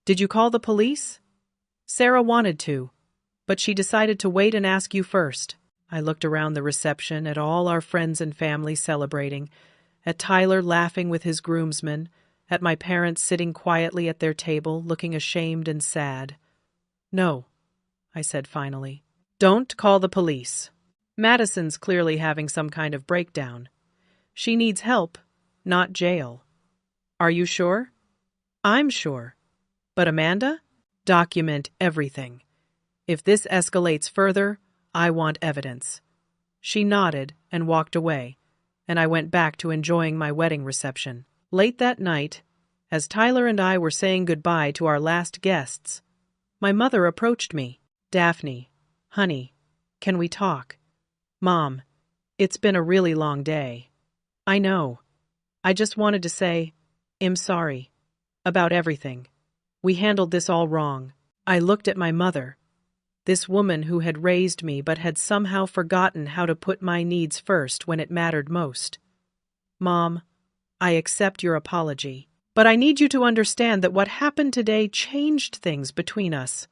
"Did you call the police?" Sarah wanted to, but she decided to wait and ask you first. I looked around the reception at all our friends and family celebrating, at Tyler laughing with his groomsmen, at my parents sitting quietly at their table looking ashamed and sad. "No," I said finally. "Don't call the police. Madison's clearly having some kind of breakdown. She needs help, not jail." "Are you sure?" "I'm sure. But Amanda? Document everything. If this escalates further, I want evidence." She nodded and walked away, and I went back to enjoying my wedding reception. Late that night, as Tyler and I were saying goodbye to our last guests, my mother approached me. "Daphne, honey, can we talk?" "Mom, it's been a really long day." "I know. I just wanted to say, I'm sorry. About everything. We handled this all wrong." I looked at my mother, this woman who had raised me but had somehow forgotten how to put my needs first when it mattered most. "Mom, I accept your apology, but I need you to understand that what happened today changed things between us."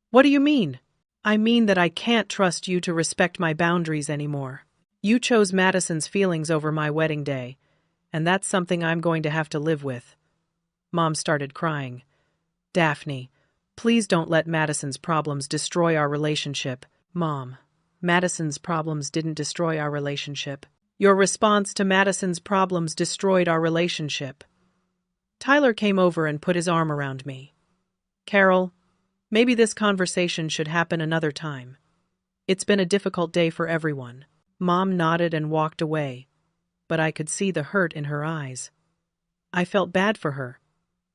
"What do you mean?" "I mean that I can't trust you to respect my boundaries anymore. You chose Madison's feelings over my wedding day, and that's something I'm going to have to live with." Mom started crying. "Daphne, please don't let Madison's problems destroy our relationship." "Mom, Madison's problems didn't destroy our relationship. Your response to Madison's problems destroyed our relationship." Tyler came over and put his arm around me. "Carol, maybe this conversation should happen another time. It's been a difficult day for everyone." Mom nodded and walked away, but I could see the hurt in her eyes. I felt bad for her,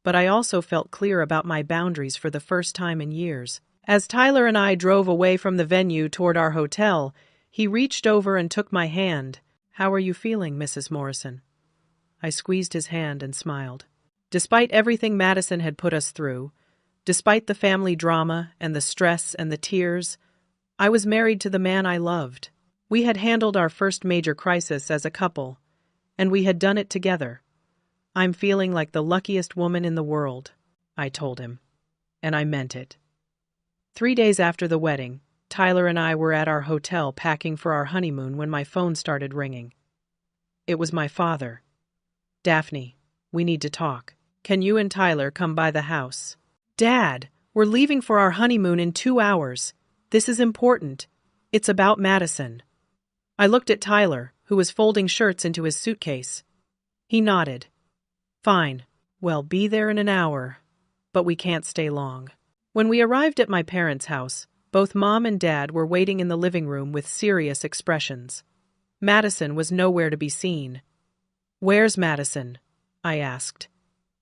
but I also felt clear about my boundaries for the first time in years. As Tyler and I drove away from the venue toward our hotel, he reached over and took my hand. "How are you feeling, Mrs. Morrison?" I squeezed his hand and smiled. Despite everything Madison had put us through, despite the family drama and the stress and the tears, I was married to the man I loved. We had handled our first major crisis as a couple, and we had done it together. "I'm feeling like the luckiest woman in the world," I told him, and I meant it. 3 days after the wedding, Tyler and I were at our hotel packing for our honeymoon when my phone started ringing. It was my father. "Daphne, we need to talk. Can you and Tyler come by the house?" "Dad, we're leaving for our honeymoon in 2 hours. This is important. It's about Madison." I looked at Tyler, who was folding shirts into his suitcase. He nodded. "Fine. Well, be there in an hour, but we can't stay long." When we arrived at my parents' house, both Mom and Dad were waiting in the living room with serious expressions. Madison was nowhere to be seen. "Where's Madison?" I asked.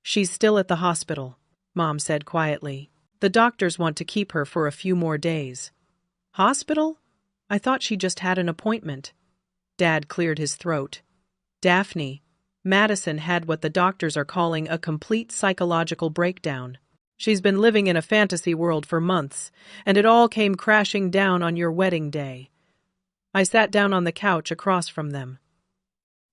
"She's still at the hospital," Mom said quietly. "The doctors want to keep her for a few more days." "Hospital? I thought she just had an appointment." Dad cleared his throat. "Daphne, Madison had what the doctors are calling a complete psychological breakdown. She's been living in a fantasy world for months, and it all came crashing down on your wedding day." I sat down on the couch across from them.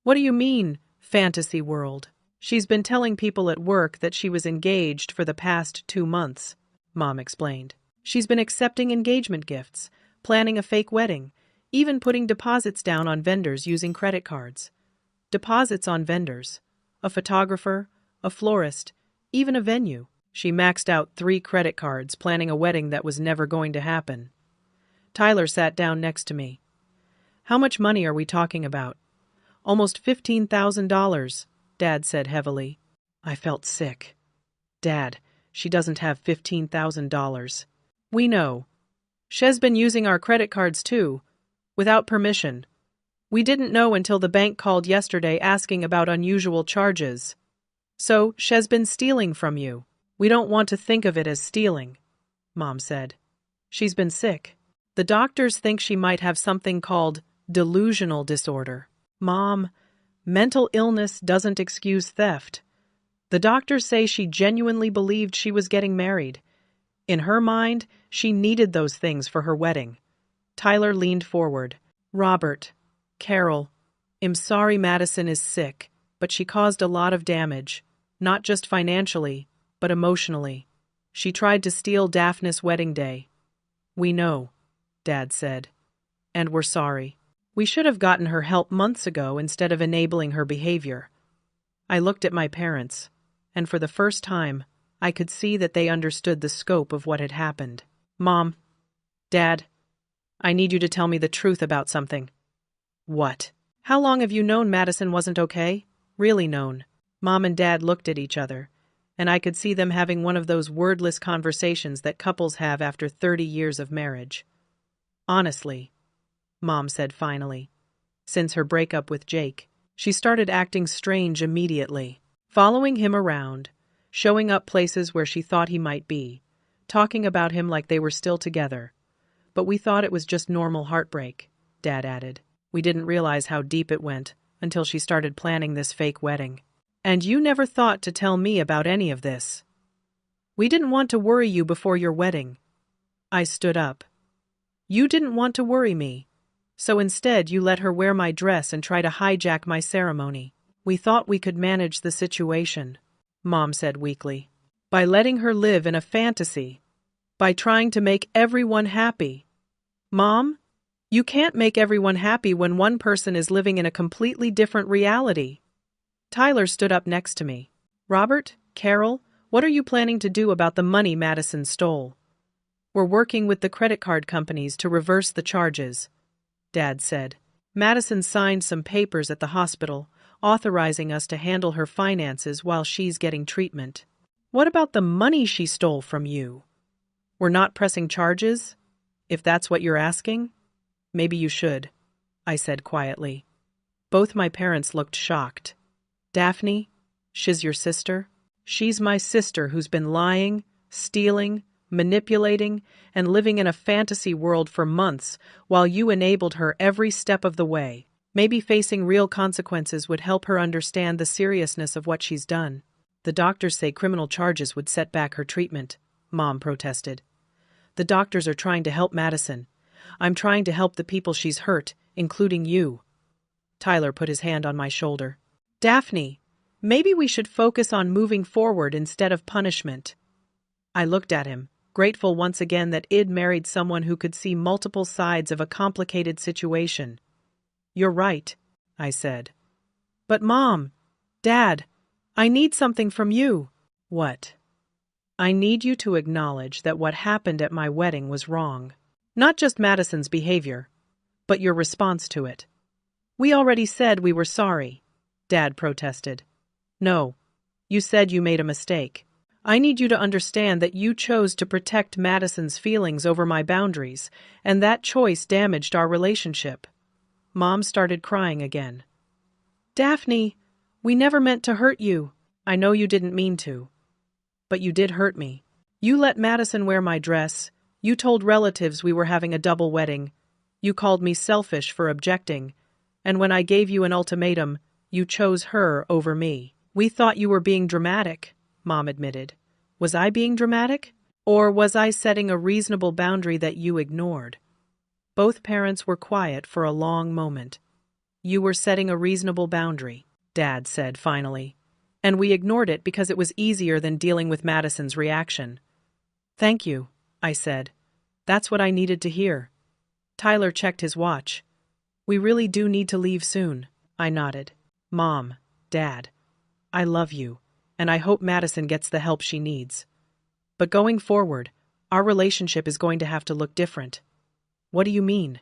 "What do you mean, fantasy world?" "She's been telling people at work that she was engaged for the past 2 months, Mom explained. "She's been accepting engagement gifts, planning a fake wedding, even putting deposits down on vendors using credit cards. Deposits on vendors, a photographer, a florist, even a venue. She maxed out 3 credit cards planning a wedding that was never going to happen." Tyler sat down next to me. "How much money are we talking about?" "Almost $15,000, Dad said heavily. I felt sick. "Dad, she doesn't have $15,000. "We know. She's been using our credit cards too, without permission. We didn't know until the bank called yesterday asking about unusual charges. So, she's been stealing from you." "We don't want to think of it as stealing," Mom said. "She's been sick. The doctors think she might have something called delusional disorder." "Mom, mental illness doesn't excuse theft. The doctors say she genuinely believed she was getting married. In her mind, she needed those things for her wedding." Tyler leaned forward. "Robert, Carol, I'm sorry Madison is sick, but she caused a lot of damage, not just financially, but emotionally. She tried to steal Daphne's wedding day." "We know," Dad said, "and we're sorry. We should have gotten her help months ago instead of enabling her behavior." I looked at my parents, and for the first time, I could see that they understood the scope of what had happened. "Mom, Dad, I need you to tell me the truth about something." "What?" "How long have you known Madison wasn't okay? Really known?" Mom and Dad looked at each other, and I could see them having one of those wordless conversations that couples have after 30 years of marriage. "Honestly," Mom said finally, "since her breakup with Jake." She started acting strange immediately, following him around, showing up places where she thought he might be, talking about him like they were still together. But we thought it was just normal heartbreak, Dad added. We didn't realize how deep it went until she started planning this fake wedding. And you never thought to tell me about any of this. We didn't want to worry you before your wedding. I stood up. You didn't want to worry me. So instead you let her wear my dress and try to hijack my ceremony. We thought we could manage the situation, Mom said weakly. By letting her live in a fantasy. By trying to make everyone happy. Mom, you can't make everyone happy when one person is living in a completely different reality. Tyler stood up next to me. Robert, Carol, what are you planning to do about the money Madison stole? We're working with the credit card companies to reverse the charges, Dad said. Madison signed some papers at the hospital, authorizing us to handle her finances while she's getting treatment. What about the money she stole from you? We're not pressing charges? If that's what you're asking? Maybe you should, I said quietly. Both my parents looked shocked. Daphne, she's your sister? She's my sister who's been lying, stealing, manipulating, and living in a fantasy world for months while you enabled her every step of the way. Maybe facing real consequences would help her understand the seriousness of what she's done. The doctors say criminal charges would set back her treatment, Mom protested. The doctors are trying to help Madison. I'm trying to help the people she's hurt, including you. Tyler put his hand on my shoulder. Daphne, maybe we should focus on moving forward instead of punishment. I looked at him, grateful once again that I'd married someone who could see multiple sides of a complicated situation. You're right, I said. But Mom, Dad, I need something from you. What? I need you to acknowledge that what happened at my wedding was wrong. Not just Madison's behavior, but your response to it. We already said we were sorry, Dad protested. No, you said you made a mistake. I need you to understand that you chose to protect Madison's feelings over my boundaries, and that choice damaged our relationship. Mom started crying again. Daphne, we never meant to hurt you. I know you didn't mean to. But you did hurt me. You let Madison wear my dress. You told relatives we were having a double wedding. You called me selfish for objecting. And when I gave you an ultimatum, you chose her over me. We thought you were being dramatic, Mom admitted. Was I being dramatic? Or was I setting a reasonable boundary that you ignored? Both parents were quiet for a long moment. You were setting a reasonable boundary, Dad said finally. And we ignored it because it was easier than dealing with Madison's reaction. Thank you, I said. That's what I needed to hear. Tyler checked his watch. We really do need to leave soon, I nodded. Mom, Dad, I love you, and I hope Madison gets the help she needs. But going forward, our relationship is going to have to look different. What do you mean?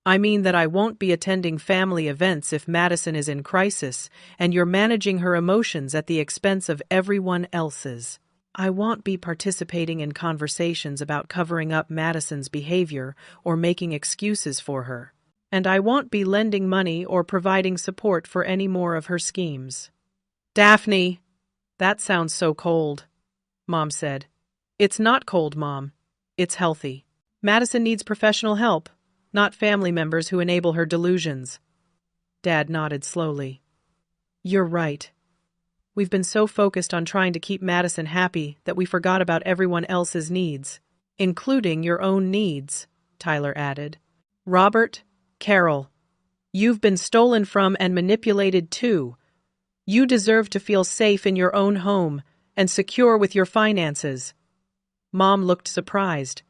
I mean that I won't be attending family events if Madison is in crisis, and you're managing her emotions at the expense of everyone else's. I won't be participating in conversations about covering up Madison's behavior or making excuses for her. And I won't be lending money or providing support for any more of her schemes. Daphne! That sounds so cold, Mom said. It's not cold, Mom. It's healthy. Madison needs professional help, not family members who enable her delusions. Dad nodded slowly. You're right. We've been so focused on trying to keep Madison happy that we forgot about everyone else's needs, including your own needs, Tyler added. Robert, Carol, you've been stolen from and manipulated too. You deserve to feel safe in your own home and secure with your finances. Mom looked surprised.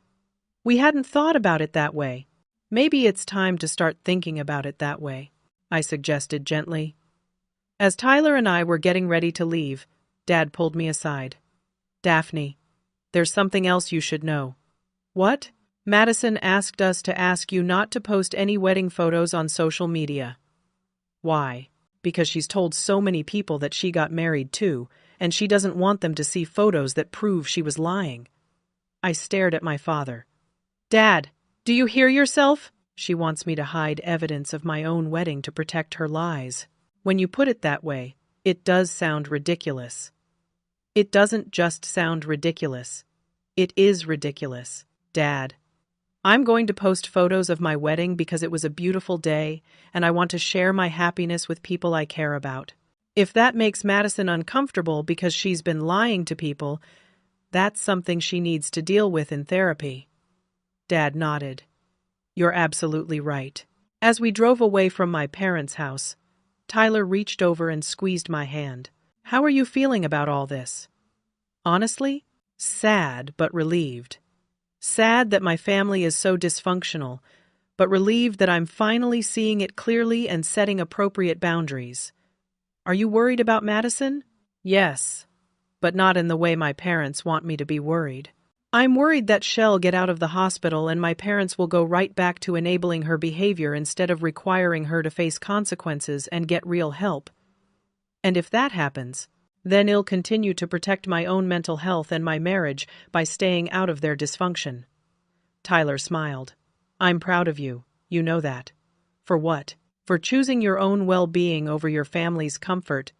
We hadn't thought about it that way. Maybe it's time to start thinking about it that way, I suggested gently. As Tyler and I were getting ready to leave, Dad pulled me aside. Daphne, there's something else you should know. What? Madison asked us to ask you not to post any wedding photos on social media. Why? Because she's told so many people that she got married too, and she doesn't want them to see photos that prove she was lying. I stared at my father. Dad, do you hear yourself? She wants me to hide evidence of my own wedding to protect her lies. When you put it that way, it does sound ridiculous. It doesn't just sound ridiculous. It is ridiculous, Dad. I'm going to post photos of my wedding because it was a beautiful day, and I want to share my happiness with people I care about. If that makes Madison uncomfortable because she's been lying to people, that's something she needs to deal with in therapy. Dad nodded. You're absolutely right. As we drove away from my parents' house, Tyler reached over and squeezed my hand. How are you feeling about all this? Honestly, sad but relieved. Sad that my family is so dysfunctional, but relieved that I'm finally seeing it clearly and setting appropriate boundaries. Are you worried about Madison? Yes, but not in the way my parents want me to be worried. I'm worried that she'll get out of the hospital and my parents will go right back to enabling her behavior instead of requiring her to face consequences and get real help. And if that happens, then I'll continue to protect my own mental health and my marriage by staying out of their dysfunction. Tyler smiled. I'm proud of you, you know that. For what? For choosing your own well-being over your family's comfort.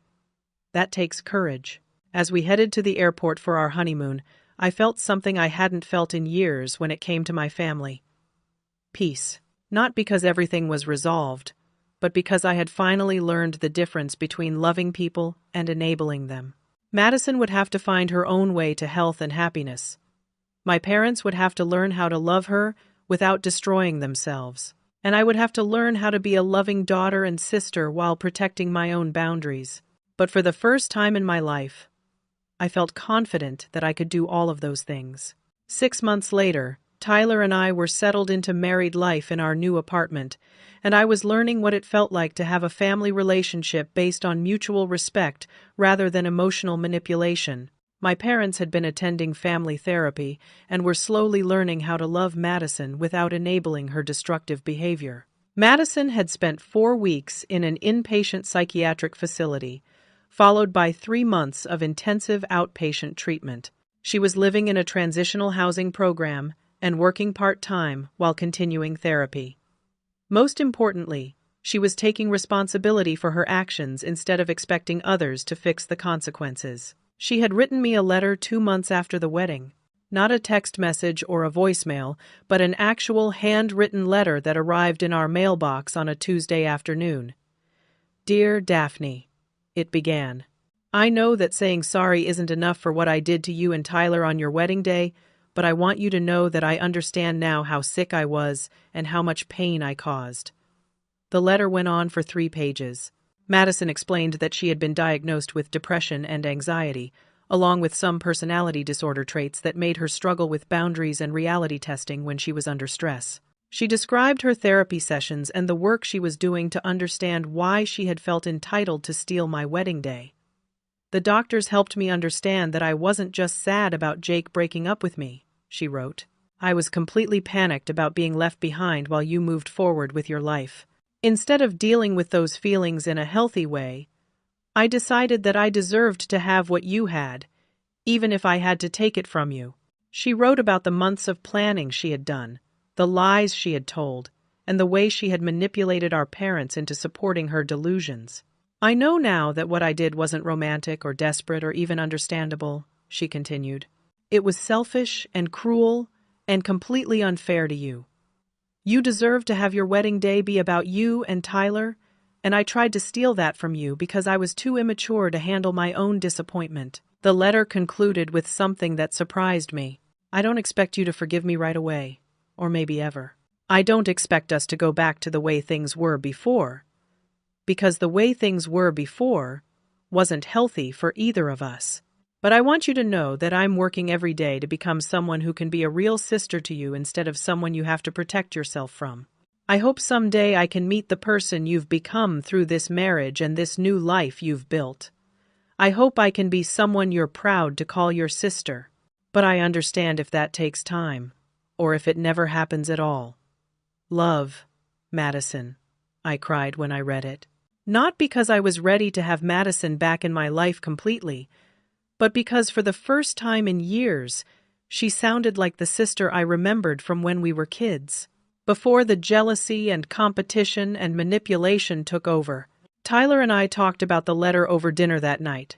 That takes courage. As we headed to the airport for our honeymoon, I felt something I hadn't felt in years when it came to my family. Peace. Not because everything was resolved, but because I had finally learned the difference between loving people and enabling them. Madison would have to find her own way to health and happiness. My parents would have to learn how to love her without destroying themselves. And I would have to learn how to be a loving daughter and sister while protecting my own boundaries. But for the first time in my life, I felt confident that I could do all of those things. 6 months later, Tyler and I were settled into married life in our new apartment, and I was learning what it felt like to have a family relationship based on mutual respect rather than emotional manipulation. My parents had been attending family therapy and were slowly learning how to love Madison without enabling her destructive behavior. Madison had spent 4 weeks in an inpatient psychiatric facility, followed by 3 months of intensive outpatient treatment. She was living in a transitional housing program and working part-time while continuing therapy. Most importantly, she was taking responsibility for her actions instead of expecting others to fix the consequences. She had written me a letter 2 months after the wedding. Not a text message or a voicemail, but an actual handwritten letter that arrived in our mailbox on a Tuesday afternoon. Dear Daphne, it began. I know that saying sorry isn't enough for what I did to you and Tyler on your wedding day, but I want you to know that I understand now how sick I was and how much pain I caused. The letter went on for 3 pages. Madison explained that she had been diagnosed with depression and anxiety, along with some personality disorder traits that made her struggle with boundaries and reality testing when she was under stress. She described her therapy sessions and the work she was doing to understand why she had felt entitled to steal my wedding day. The doctors helped me understand that I wasn't just sad about Jake breaking up with me, she wrote. I was completely panicked about being left behind while you moved forward with your life. Instead of dealing with those feelings in a healthy way, I decided that I deserved to have what you had, even if I had to take it from you. She wrote about the months of planning she had done, the lies she had told, and the way she had manipulated our parents into supporting her delusions. I know now that what I did wasn't romantic or desperate or even understandable, she continued. It was selfish and cruel and completely unfair to you. You deserved to have your wedding day be about you and Tyler, and I tried to steal that from you because I was too immature to handle my own disappointment. The letter concluded with something that surprised me. I don't expect you to forgive me right away, or maybe ever. I don't expect us to go back to the way things were before, because the way things were before wasn't healthy for either of us. But I want you to know that I'm working every day to become someone who can be a real sister to you instead of someone you have to protect yourself from. I hope someday I can meet the person you've become through this marriage and this new life you've built. I hope I can be someone you're proud to call your sister. But I understand if that takes time, or if it never happens at all. Love, Madison, I cried when I read it. Not because I was ready to have Madison back in my life completely, but because for the first time in years, she sounded like the sister I remembered from when we were kids, before the jealousy and competition and manipulation took over. Tyler and I talked about the letter over dinner that night.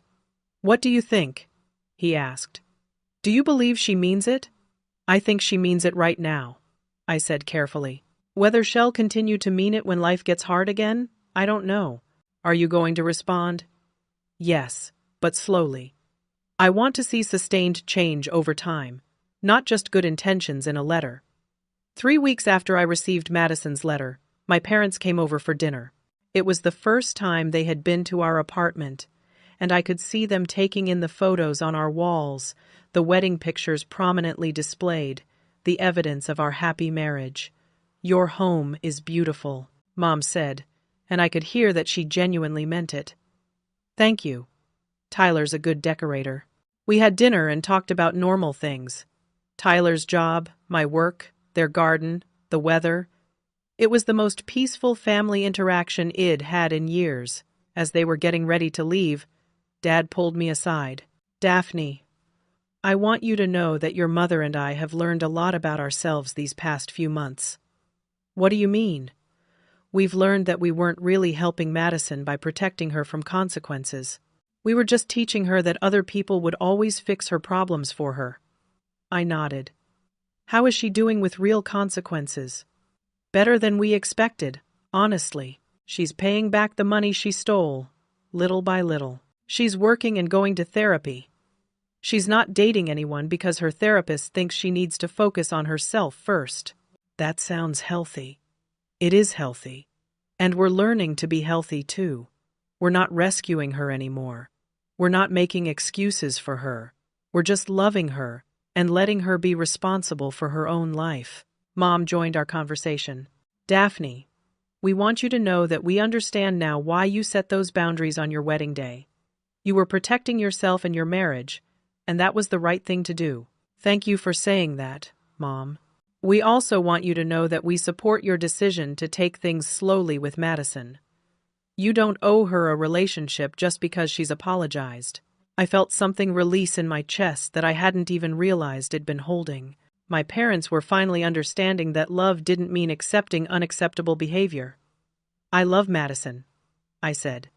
What do you think? He asked. Do you believe she means it? I think she means it right now, I said carefully. Whether she'll continue to mean it when life gets hard again, I don't know. Are you going to respond? Yes, but slowly. I want to see sustained change over time, not just good intentions in a letter. 3 weeks after I received Madison's letter, my parents came over for dinner. It was the first time they had been to our apartment, and I could see them taking in the photos on our walls, the wedding pictures prominently displayed, the evidence of our happy marriage. Your home is beautiful, Mom said, and I could hear that she genuinely meant it. Thank you. Tyler's a good decorator. We had dinner and talked about normal things. Tyler's job, my work, their garden, the weather. It was the most peaceful family interaction I'd had in years. As they were getting ready to leave, Dad pulled me aside. Daphne, I want you to know that your mother and I have learned a lot about ourselves these past few months. What do you mean? We've learned that we weren't really helping Madison by protecting her from consequences. We were just teaching her that other people would always fix her problems for her. I nodded. How is she doing with real consequences? Better than we expected, honestly. She's paying back the money she stole, little by little. She's working and going to therapy. She's not dating anyone because her therapist thinks she needs to focus on herself first. That sounds healthy. It is healthy. And we're learning to be healthy too. We're not rescuing her anymore. We're not making excuses for her. We're just loving her and letting her be responsible for her own life. Mom joined our conversation. Daphne, we want you to know that we understand now why you set those boundaries on your wedding day. You were protecting yourself and your marriage, and that was the right thing to do. Thank you for saying that, Mom. We also want you to know that we support your decision to take things slowly with Madison. You don't owe her a relationship just because she's apologized. I felt something release in my chest that I hadn't even realized I'd been holding. My parents were finally understanding that love didn't mean accepting unacceptable behavior. I love Madison, I said,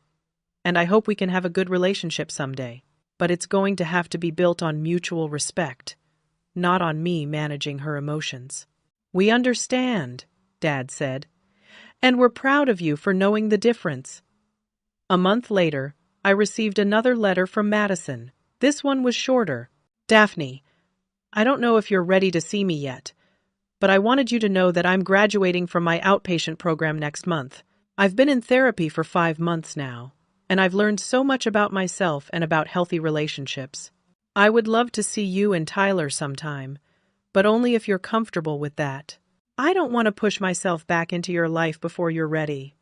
and I hope we can have a good relationship someday, but it's going to have to be built on mutual respect, not on me managing her emotions. We understand, Dad said, and we're proud of you for knowing the difference. A month later, I received another letter from Madison. This one was shorter. Daphne, I don't know if you're ready to see me yet, but I wanted you to know that I'm graduating from my outpatient program next month. I've been in therapy for 5 months now, and I've learned so much about myself and about healthy relationships. I would love to see you and Tyler sometime, but only if you're comfortable with that. I don't want to push myself back into your life before you're ready.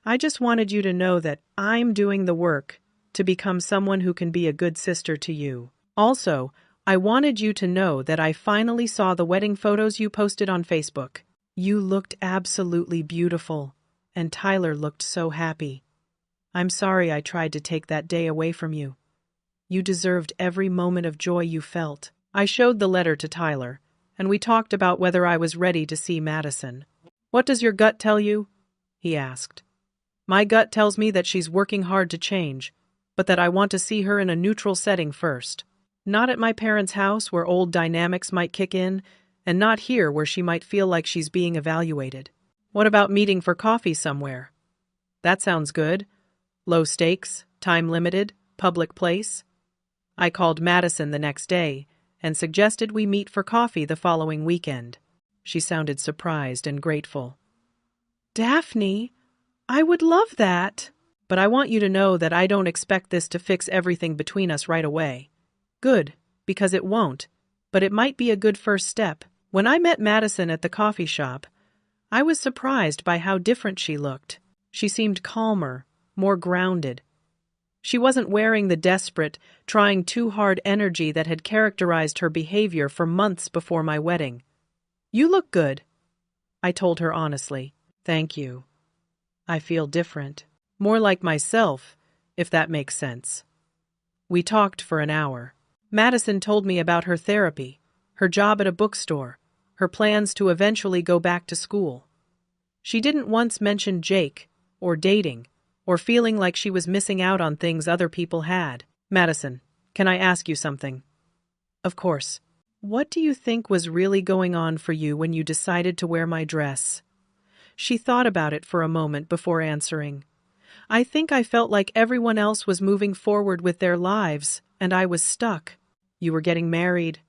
I just wanted you to know that I'm doing the work to become someone who can be a good sister to you. Also, I wanted you to know that I finally saw the wedding photos you posted on Facebook. You looked absolutely beautiful, and Tyler looked so happy. I'm sorry I tried to take that day away from you. You deserved every moment of joy you felt. I showed the letter to Tyler, and we talked about whether I was ready to see Madison. What does your gut tell you? He asked. My gut tells me that she's working hard to change, but that I want to see her in a neutral setting first. Not at my parents' house where old dynamics might kick in, and not here where she might feel like she's being evaluated. What about meeting for coffee somewhere? That sounds good. Low stakes, time limited, public place. I called Madison the next day and suggested we meet for coffee the following weekend. She sounded surprised and grateful. Daphne, I would love that. But I want you to know that I don't expect this to fix everything between us right away. Good, because it won't, but it might be a good first step. When I met Madison at the coffee shop, I was surprised by how different she looked. She seemed calmer, more grounded. She wasn't wearing the desperate, trying too hard energy that had characterized her behavior for months before my wedding. You look good, I told her honestly. Thank you. I feel different. More like myself, if that makes sense. We talked for an hour. Madison told me about her therapy, her job at a bookstore, her plans to eventually go back to school. She didn't once mention Jake or dating, or feeling like she was missing out on things other people had. Madison, can I ask you something? Of course. What do you think was really going on for you when you decided to wear my dress? She thought about it for a moment before answering. I think I felt like everyone else was moving forward with their lives, and I was stuck. You were getting married.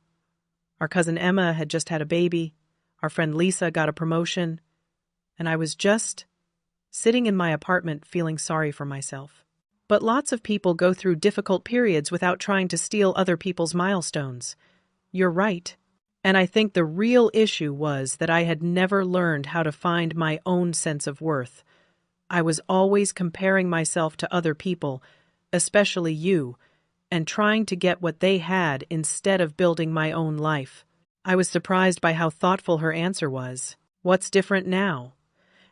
Our cousin Emma had just had a baby. Our friend Lisa got a promotion. And I was just sitting in my apartment feeling sorry for myself. But lots of people go through difficult periods without trying to steal other people's milestones. You're right. And I think the real issue was that I had never learned how to find my own sense of worth. I was always comparing myself to other people, especially you, and trying to get what they had instead of building my own life. I was surprised by how thoughtful her answer was. What's different now?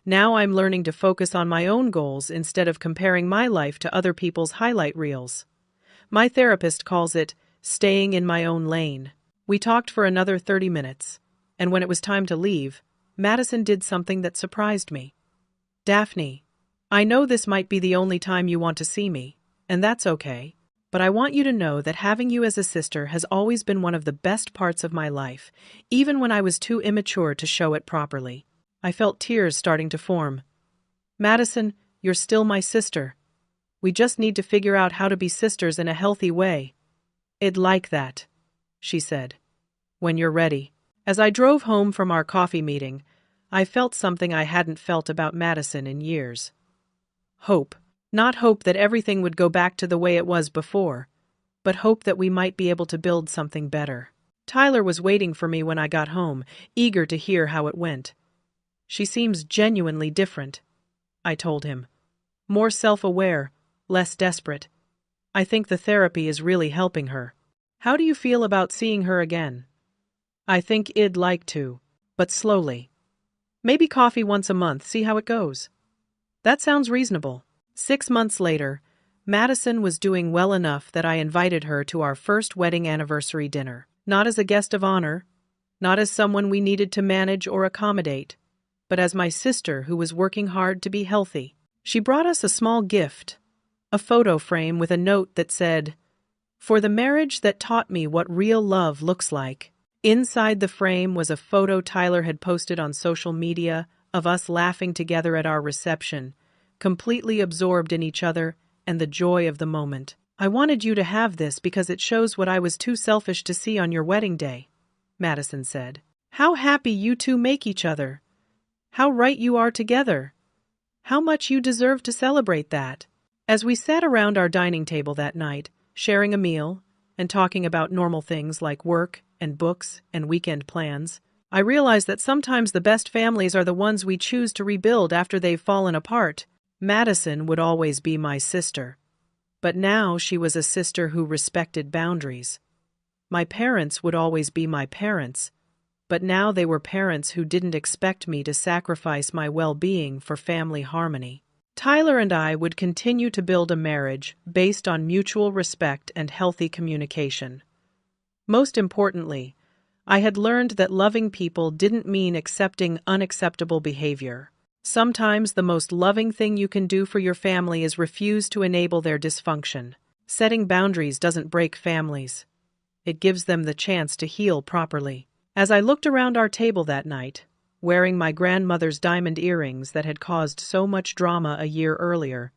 Now I'm learning to focus on my own goals instead of comparing my life to other people's highlight reels. My therapist calls it staying in my own lane. We talked for another 30 minutes, and when it was time to leave, Madison did something that surprised me. Daphne, I know this might be the only time you want to see me, and that's okay, but I want you to know that having you as a sister has always been one of the best parts of my life, even when I was too immature to show it properly. I felt tears starting to form. Madison, you're still my sister. We just need to figure out how to be sisters in a healthy way. I'd like that, she said. When you're ready. As I drove home from our coffee meeting, I felt something I hadn't felt about Madison in years. Hope. Not hope that everything would go back to the way it was before, but hope that we might be able to build something better. Tyler was waiting for me when I got home, eager to hear how it went. She seems genuinely different, I told him. More self-aware, less desperate. I think the therapy is really helping her. How do you feel about seeing her again? I think I'd like to, but slowly. Maybe coffee once a month, see how it goes. That sounds reasonable. 6 months later, Madison was doing well enough that I invited her to our first wedding anniversary dinner. Not as a guest of honor, not as someone we needed to manage or accommodate, but as my sister who was working hard to be healthy. She brought us a small gift, a photo frame with a note that said, "For the marriage that taught me what real love looks like." Inside the frame was a photo Tyler had posted on social media of us laughing together at our reception, completely absorbed in each other and the joy of the moment. I wanted you to have this because it shows what I was too selfish to see on your wedding day, Madison said. How happy you two make each other. How right you are together. How much you deserve to celebrate that. As we sat around our dining table that night, sharing a meal and talking about normal things like work and books and weekend plans, I realized that sometimes the best families are the ones we choose to rebuild after they've fallen apart. Madison would always be my sister, but now she was a sister who respected boundaries. My parents would always be my parents, but now they were parents who didn't expect me to sacrifice my well-being for family harmony. Tyler and I would continue to build a marriage based on mutual respect and healthy communication. Most importantly, I had learned that loving people didn't mean accepting unacceptable behavior. Sometimes the most loving thing you can do for your family is refuse to enable their dysfunction. Setting boundaries doesn't break families. It gives them the chance to heal properly. As I looked around our table that night, wearing my grandmother's diamond earrings that had caused so much drama a year earlier,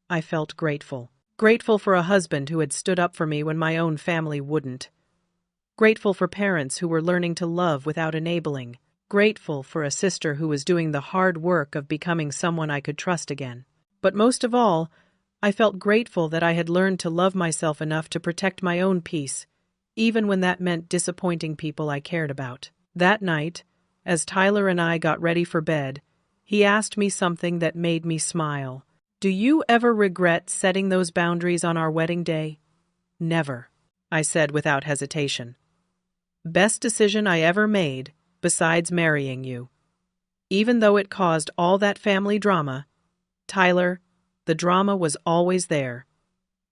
I felt grateful. Grateful for a husband who had stood up for me when my own family wouldn't. Grateful for parents who were learning to love without enabling. Grateful for a sister who was doing the hard work of becoming someone I could trust again. But most of all, I felt grateful that I had learned to love myself enough to protect my own peace, even when that meant disappointing people I cared about. That night, as Tyler and I got ready for bed, he asked me something that made me smile. Do you ever regret setting those boundaries on our wedding day? Never, I said without hesitation. Best decision I ever made, besides marrying you. Even though it caused all that family drama, Tyler, the drama was always there.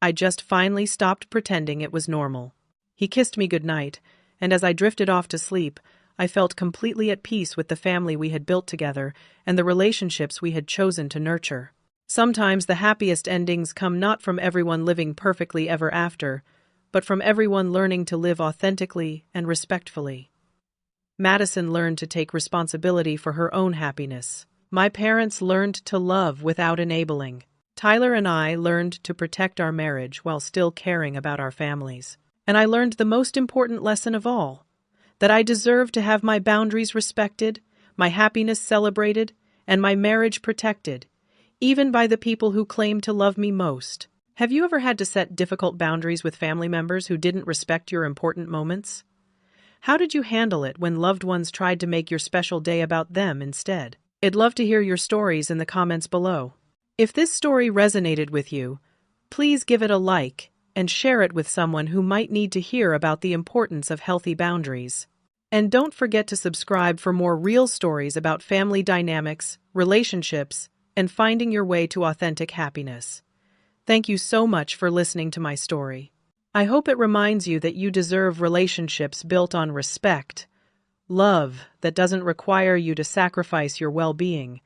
I just finally stopped pretending it was normal. He kissed me goodnight, and as I drifted off to sleep, I felt completely at peace with the family we had built together and the relationships we had chosen to nurture. Sometimes the happiest endings come not from everyone living perfectly ever after, but from everyone learning to live authentically and respectfully. Madison learned to take responsibility for her own happiness. My parents learned to love without enabling. Tyler and I learned to protect our marriage while still caring about our families. And I learned the most important lesson of all, that I deserve to have my boundaries respected, my happiness celebrated, and my marriage protected, even by the people who claim to love me most. Have you ever had to set difficult boundaries with family members who didn't respect your important moments? How did you handle it when loved ones tried to make your special day about them instead? I'd love to hear your stories in the comments below. If this story resonated with you, please give it a like and share it with someone who might need to hear about the importance of healthy boundaries. And don't forget to subscribe for more real stories about family dynamics, relationships, and finding your way to authentic happiness. Thank you so much for listening to my story. I hope it reminds you that you deserve relationships built on respect, love that doesn't require you to sacrifice your well-being,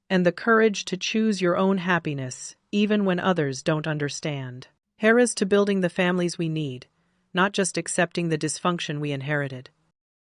and the courage to choose your own happiness even when others don't understand. Here's to building the families we need, not just accepting the dysfunction we inherited.